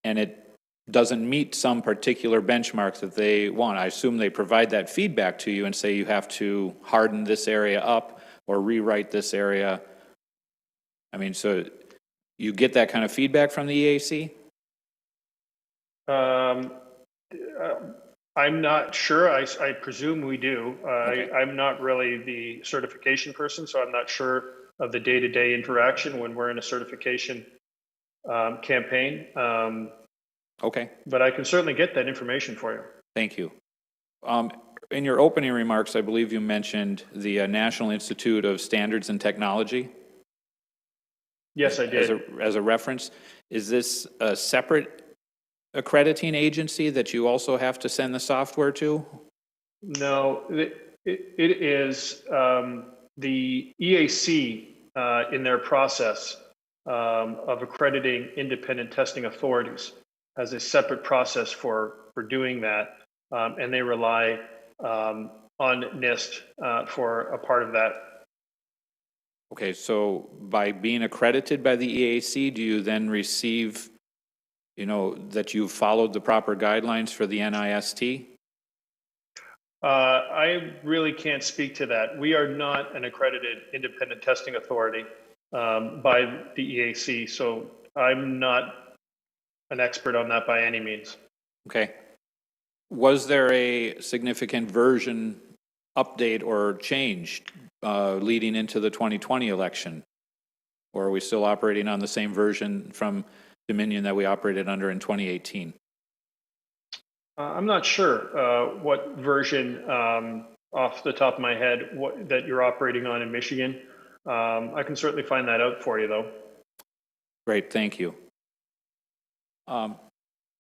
and it doesn't meet some particular benchmarks that they want. I assume they provide that feedback to you and say you have to harden this area up or rewrite this area. I mean, so you get that kind of feedback from the EAC? I'm not sure. I presume we do. Okay. I'm not really the certification person, so I'm not sure of the day-to-day interaction when we're in a certification campaign. Okay, But I can certainly get that information for you. thank you. In your opening remarks, I believe you mentioned the National Institute of Standards and Technology. Yes, I did. As a reference. Is this a separate accrediting agency that you also have to send the software to? No, it is the EAC in their process of accrediting independent testing authorities has a separate process for doing that, and they rely on NIST for a part of that. Okay, so by being accredited by the EAC, do you then receive, that you've followed the proper guidelines for the NIST? I really can't speak to that. We are not an accredited independent testing authority by the EAC, so I'm not an expert on that by any means. Okay. Was there a significant version update or change leading into the 2020 election? Or are we still operating on the same version from Dominion that we operated under in 2018? I'm not sure what version off the top of my head that you're operating on in Michigan. I can certainly find that out for you, though. Great, thank you.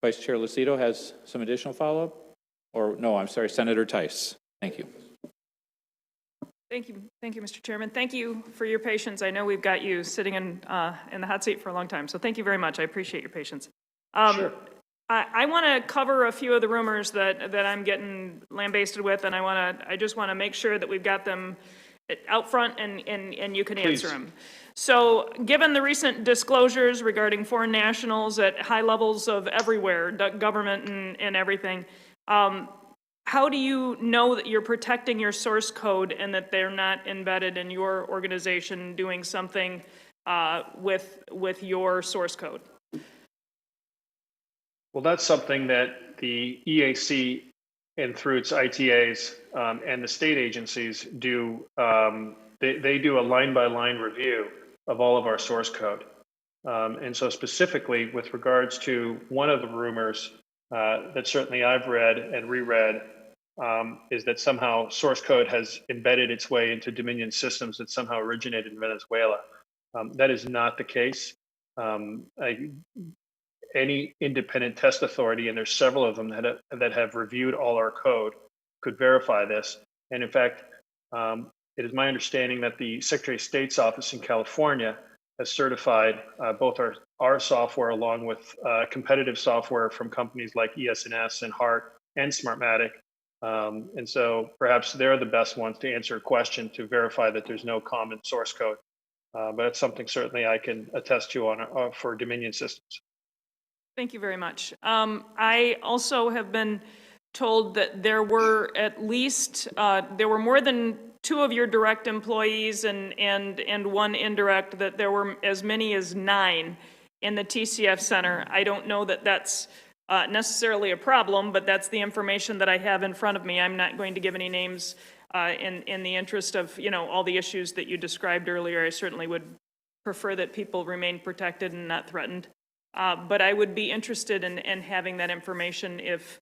Vice Chair Lucido has some additional follow-up? Or, no, I'm sorry, Senator Tice. Thank you. Thank you, Mr. Chairman. Thank you for your patience. I know we've got you sitting in the hot seat for a long time, so thank you very much. I appreciate your patience. Sure. I want to cover a few of the rumors that I'm getting lambasted with, and I just want to make sure that we've got them out front and you can answer them. So, given the recent disclosures regarding foreign nationals at high levels of everywhere, government and everything, how do you know that you're protecting your source code and that they're not embedded in your organization doing something with your source code? Well, that's something that the EAC and through its ITAs and the state agencies do. They do a line-by-line review of all of our source code. And so specifically with regards to one of the rumors that certainly I've read and reread is that somehow source code has embedded its way into Dominion systems that somehow originated in Venezuela. That is not the case. Any independent test authority, and there's several of them that have reviewed all our code, could verify this. And in fact, it is my understanding that the Secretary of State's office in California has certified both our software along with competitive software from companies like ES&S and Hart and Smartmatic. And so perhaps they're the best ones to answer a question to verify that there's no common source code. But it's something certainly I can attest to on for Dominion systems. Thank you very much. I also have been told that there were at least, there were more than 2 of your direct employees and 1 indirect, that there were as many as 9 in the TCF Center. I don't know that that's necessarily a problem, but that's the information that I have in front of me. I'm not going to give any names in the interest of, you know, all the issues that you described earlier. I certainly would prefer that people remain protected and not threatened. But I would be interested in having that information if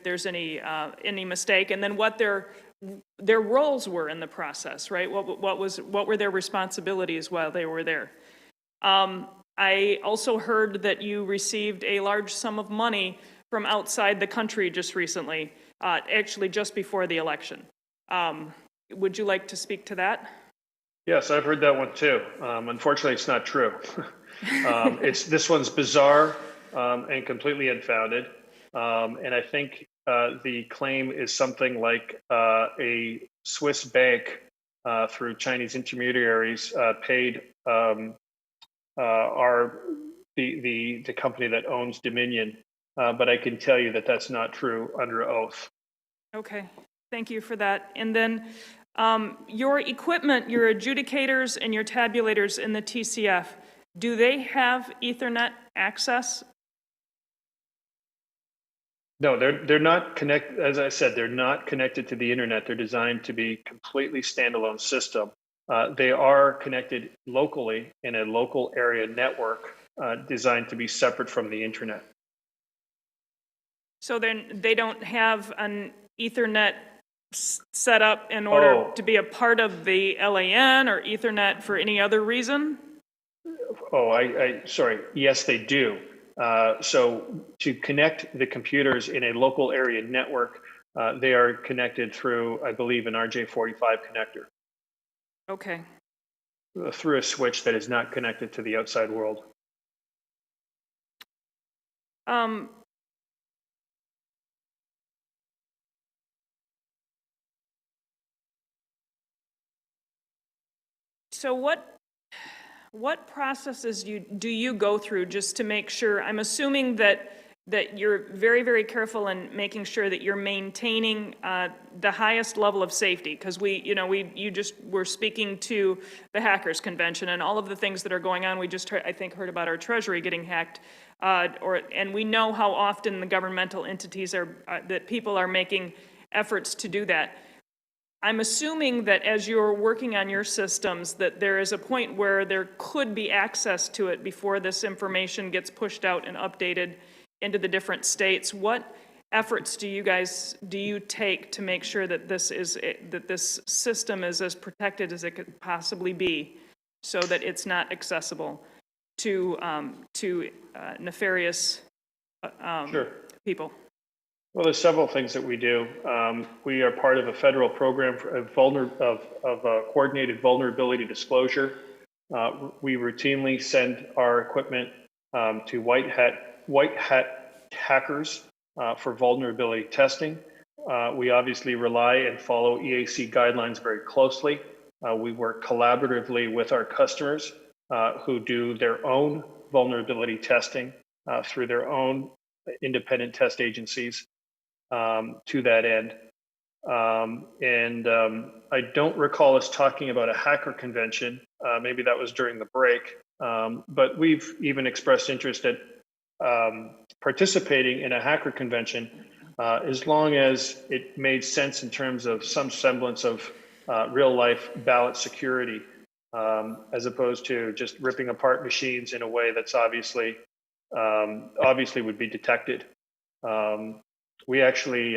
there's any mistake, and then what their roles were in the process, right? What were their responsibilities while they were there? I also heard that you received a large sum of money from outside the country just recently, actually just before the election. Would you like to speak to that? Yes, I've heard that one too. Unfortunately, it's not true. This one's bizarre and completely unfounded. And I think the claim is something like a Swiss bank through Chinese intermediaries paid the company that owns Dominion. But I can tell you that that's not true under oath. Okay, thank you for that. And then your equipment, your adjudicators and your tabulators in the TCF, do they have Ethernet access? No, they're not connected. As I said, they're not connected to the internet. They're designed to be completely standalone system. They are connected locally in a local area network designed to be separate from the internet. So then they don't have an Ethernet set up in order to be a part of the LAN or Ethernet for any other reason? Oh, sorry. Yes, they do. So to connect the computers in a local area network, they are connected through, I believe, an RJ45 connector. Okay. Through a switch that is not connected to the outside world. So what processes do you go through just to make sure? I'm assuming that you're very, very careful in making sure that you're maintaining the highest level of safety, because you just were speaking to the hackers convention and all of the things that are going on. We just I think heard about our treasury getting hacked, and we know how often the governmental entities that people are making efforts to do that. I'm assuming that as you're working on your systems, that there is a point where there could be access to it before this information gets pushed out and updated into the different states. What efforts do you take to make sure that this system is as protected as it could possibly be, so that it's not accessible to nefarious people? Well, there's several things that we do. We are part of a federal program of coordinated vulnerability disclosure. We routinely send our equipment to white hat hackers for vulnerability testing. We obviously rely and follow EAC guidelines very closely. We work collaboratively with our customers who do their own vulnerability testing through their own independent test agencies. To that end. I don't recall us talking about a hacker convention. Maybe that was during the break. But we've even expressed interest at participating in a hacker convention as long as it made sense in terms of some semblance of real life ballot security, as opposed to just ripping apart machines in a way that's obviously would be detected. We actually,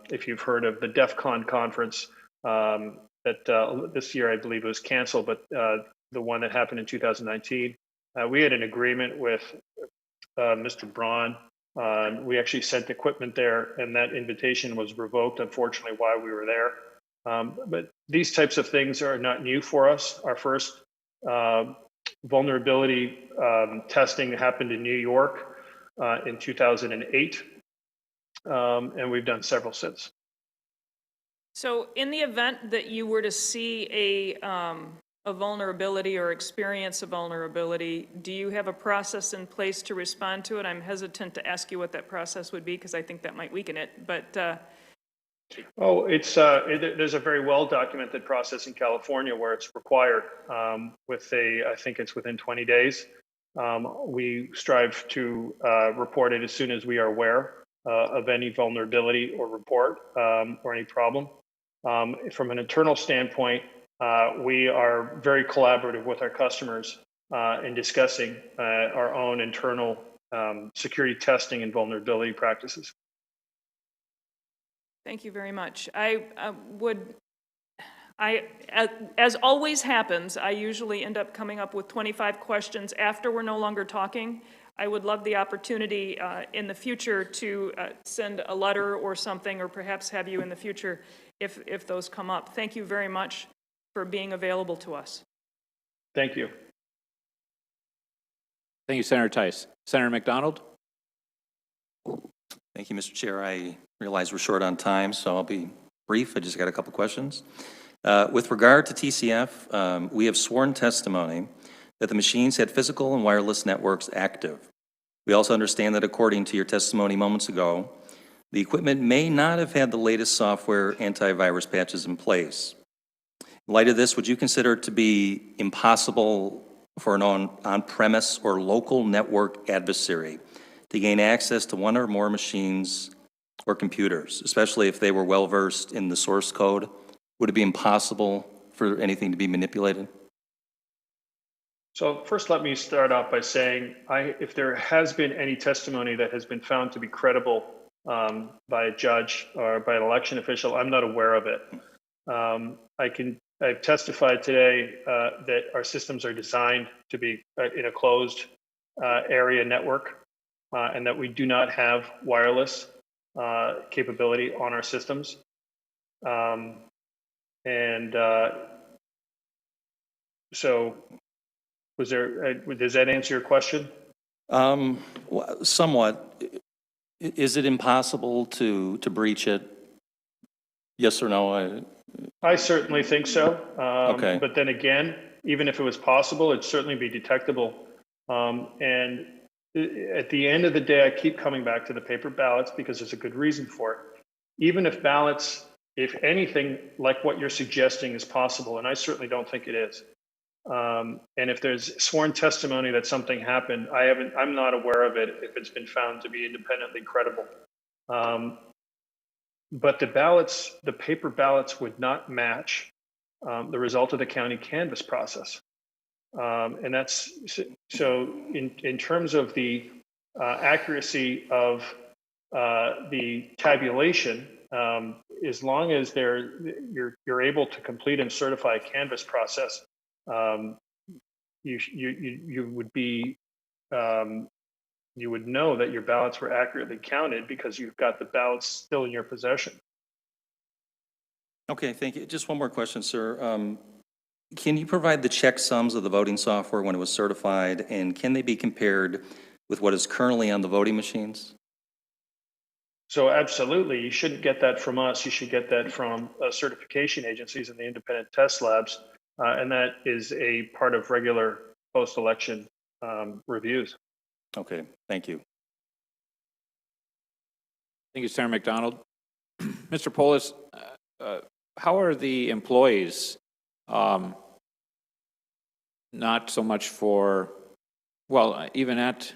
if you've heard of the DEF CON conference, that this year I believe it was canceled, but the one that happened in 2019, we had an agreement with Mr. Braun. We actually sent equipment there, and that invitation was revoked, unfortunately, while we were there. But these types of things are not new for us. Our first vulnerability testing happened in New York in 2008, and we've done several since. So in the event that you were to see a vulnerability or experience a vulnerability, do you have a process in place to respond to it? I'm hesitant to ask you what that process would be because I think that might weaken it, but Oh, there's a very well documented process in California where it's required I think it's within 20 days. We strive to report it as soon as we are aware of any vulnerability or report or any problem. From an internal standpoint, we are very collaborative with our customers in discussing our own internal security testing and vulnerability practices. thank you very much. As always happens, I usually end up coming up with 25 questions after we're no longer talking. I would love the opportunity in the future to send a letter or something, or perhaps have you in the future if those come up. Thank you very much for being available to us. Thank you. Thank you, Senator Tice. Senator McDonald? Thank you, Mr. Chair. I realize we're short on time, so I'll be brief. I just got a couple questions. With regard to TCF, we have sworn testimony that the machines had physical and wireless networks active. We also understand that according to your testimony moments ago, the equipment may not have had the latest software antivirus patches in place. In light of this, would you consider it to be impossible for an on-premise or local network adversary to gain access to one or more machines or computers, especially if they were well-versed in the source code? Would it be impossible for anything to be manipulated? So first, let me start off by saying, if there has been any testimony that has been found to be credible by a judge or by an election official, I'm not aware of it. I've testified today that our systems are designed to be in a closed area network, and that we do not have wireless capability on our systems. So does that answer your question? Somewhat. Is it impossible to breach it? Yes or no? I certainly think so. Okay. But then again, even if it was possible, it'd certainly be detectable. And at the end of the day, I keep coming back to the paper ballots because there's a good reason for it. Even if ballots, if anything like what you're suggesting is possible, and I certainly don't think it is, and if there's sworn testimony that something happened, I'm not aware of it if it's been found to be independently credible. But the paper ballots would not match the result of the county canvass process. And that's so in terms of the accuracy of the tabulation, as long as you're able to complete and certify a canvass process, you would know that your ballots were accurately counted because you've got the ballots still in your possession. Okay, thank you. Just one more question, sir. Can you provide the checksums of the voting software when it was certified, and can they be compared with what is currently on the voting machines? So absolutely, you shouldn't get that from us. You should get that from certification agencies and the independent test labs, and that is a part of regular post-election reviews. Okay, thank you. Thank you, Senator McDonald. Mr. Polis, how are the employees, not so much for, well, even at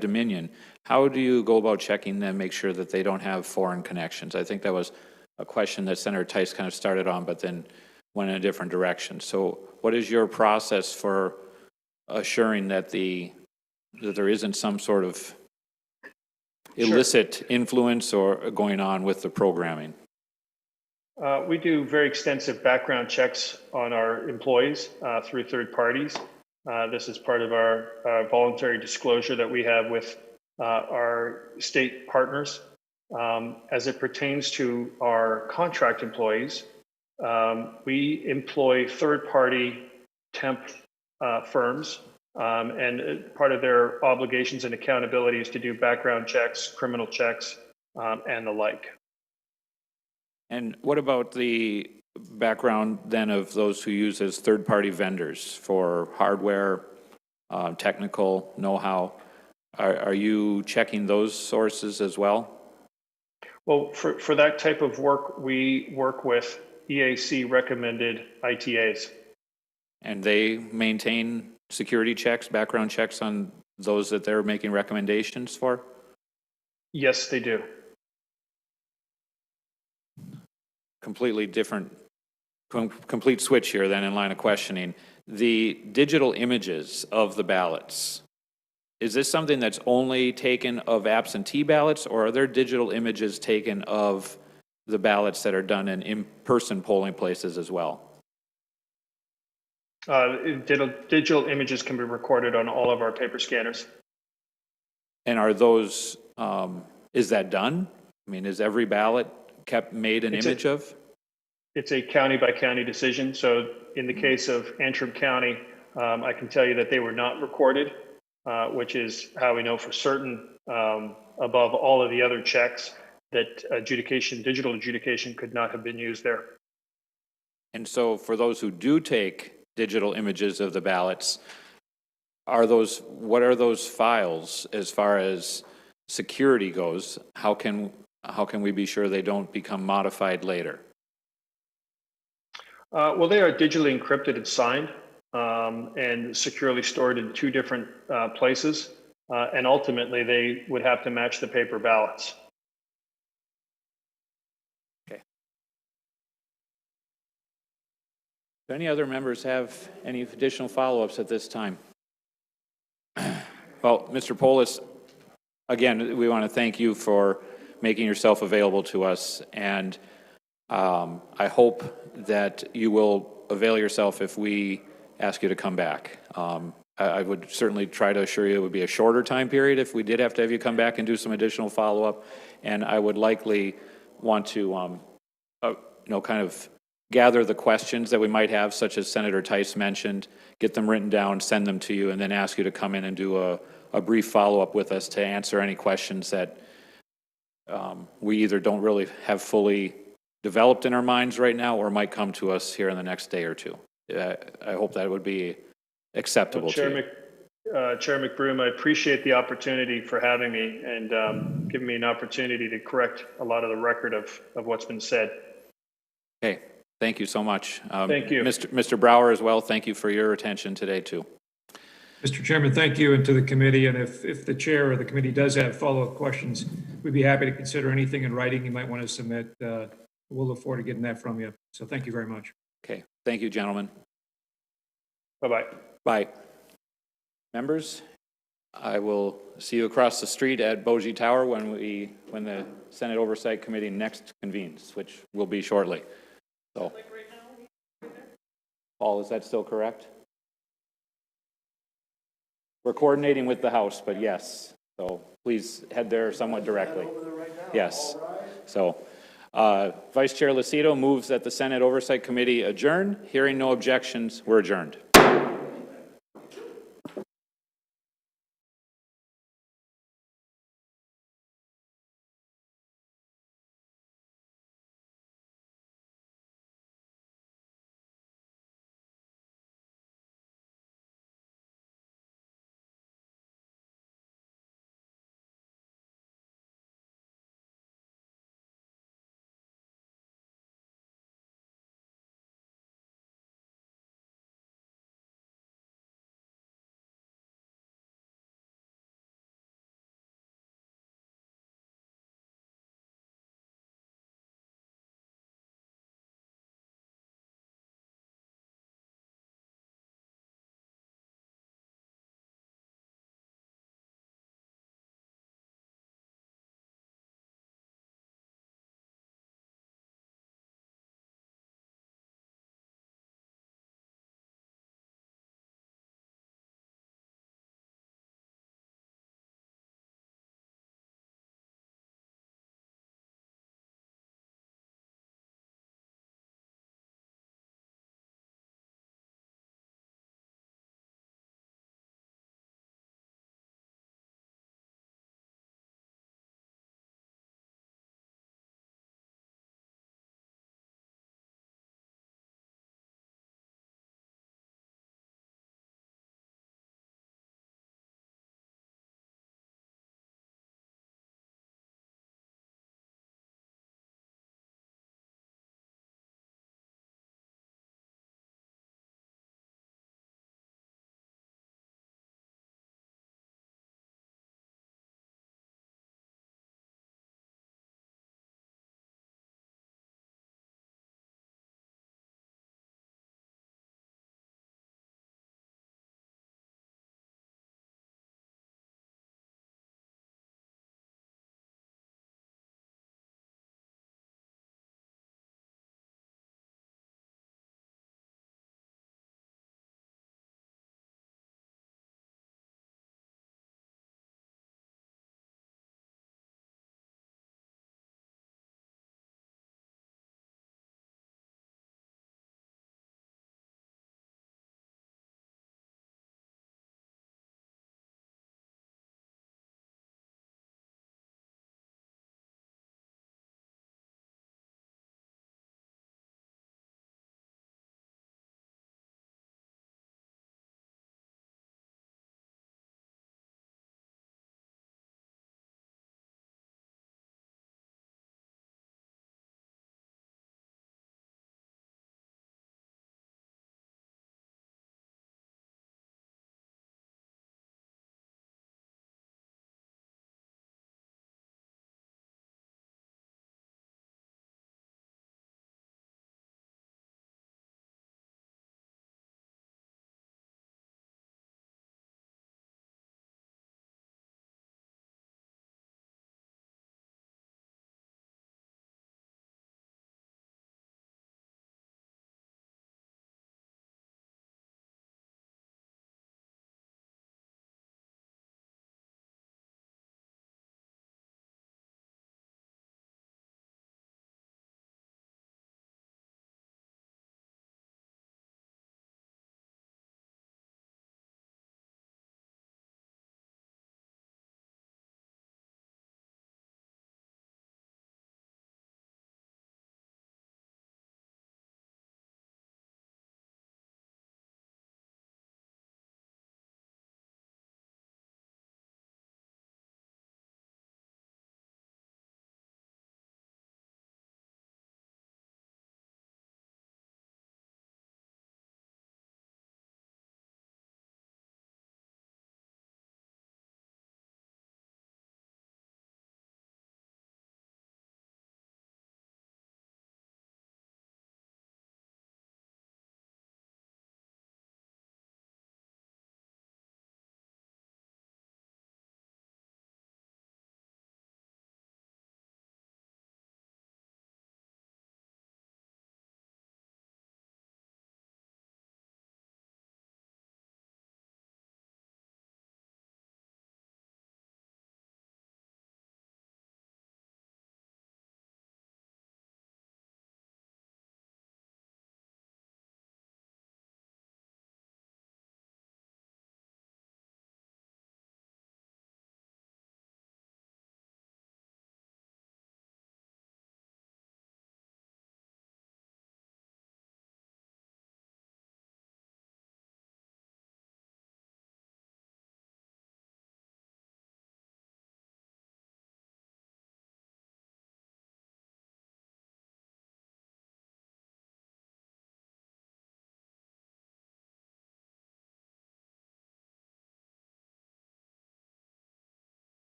Dominion, how do you go about checking them, make sure that they don't have foreign connections? I think that was a question that Senator Tice kind of started on, but then went in a different direction. So what is your process for assuring that there isn't some sort of illicit influence or going on with the programming? We do very extensive background checks on our employees through third parties. This is part of our voluntary disclosure that we have with our state partners. As it pertains to our contract employees, we employ third-party temp firms. And part of their obligations and accountability is to do background checks, criminal checks, and the like. And what about the background then of those who use as third-party vendors for hardware, technical know-how? Are you checking those sources as well? Well, for that type of work, we work with EAC recommended ITAs. And they maintain security checks, background checks on those that they're making recommendations for? Yes, they do. Completely different, complete switch here then in line of questioning. The digital images of the ballots, is this something that's only taken of absentee ballots, or are there digital images taken of the ballots that are done in in-person polling places as well? Digital images can be recorded on all of our paper scanners. And are those, is that done? I mean, is every ballot made an image of? It's a county by county decision. So in the case of Antrim County, I can tell you that they were not recorded, which is how we know for certain, above all of the other checks, that digital adjudication could not have been used there. And so for those who do take digital images of the ballots, what are those files as far as security goes? How can we be sure they don't become modified later? Well, they are digitally encrypted and signed and securely stored in two different places. And ultimately, they would have to match the paper ballots. Okay. Do any other members have any additional follow-ups at this time? Well, Mr. Polis, again, we want to thank you for making yourself available to us, and I hope that you will avail yourself if we ask you to come back. I would certainly try to assure you it would be a shorter time period if we did have to have you come back and do some additional follow-up, and I would likely want to, kind of gather the questions that we might have, such as Senator Tice mentioned, get them written down, send them to you, and then ask you to come in and do a brief follow-up with us to answer any questions that we either don't really have fully developed in our minds right now or might come to us here in the next day or two. I hope that would be acceptable to you. Chair McBroom, I appreciate the opportunity for having me and giving me an opportunity to correct a lot of the record of what's been said. Okay, thank you so much. Thank you. Mr. Brower as well, thank you for your attention today too. Mr. Chairman, thank you, and to the committee. And if the chair or the committee does have follow-up questions, we'd be happy to consider anything in writing you might want to submit. We'll look forward to getting that from you. So thank you very much. Okay, thank you, gentlemen. Bye-bye. Bye. Members, I will see you across the street at Bogie Tower when the Senate Oversight Committee next convenes, which will be shortly. So, Paul, is that still correct? We're coordinating with the House, but yes. So please head there somewhat directly. Yes. So, Vice Chair Lucido moves that the Senate Oversight Committee adjourn. Hearing no objections, we're adjourned.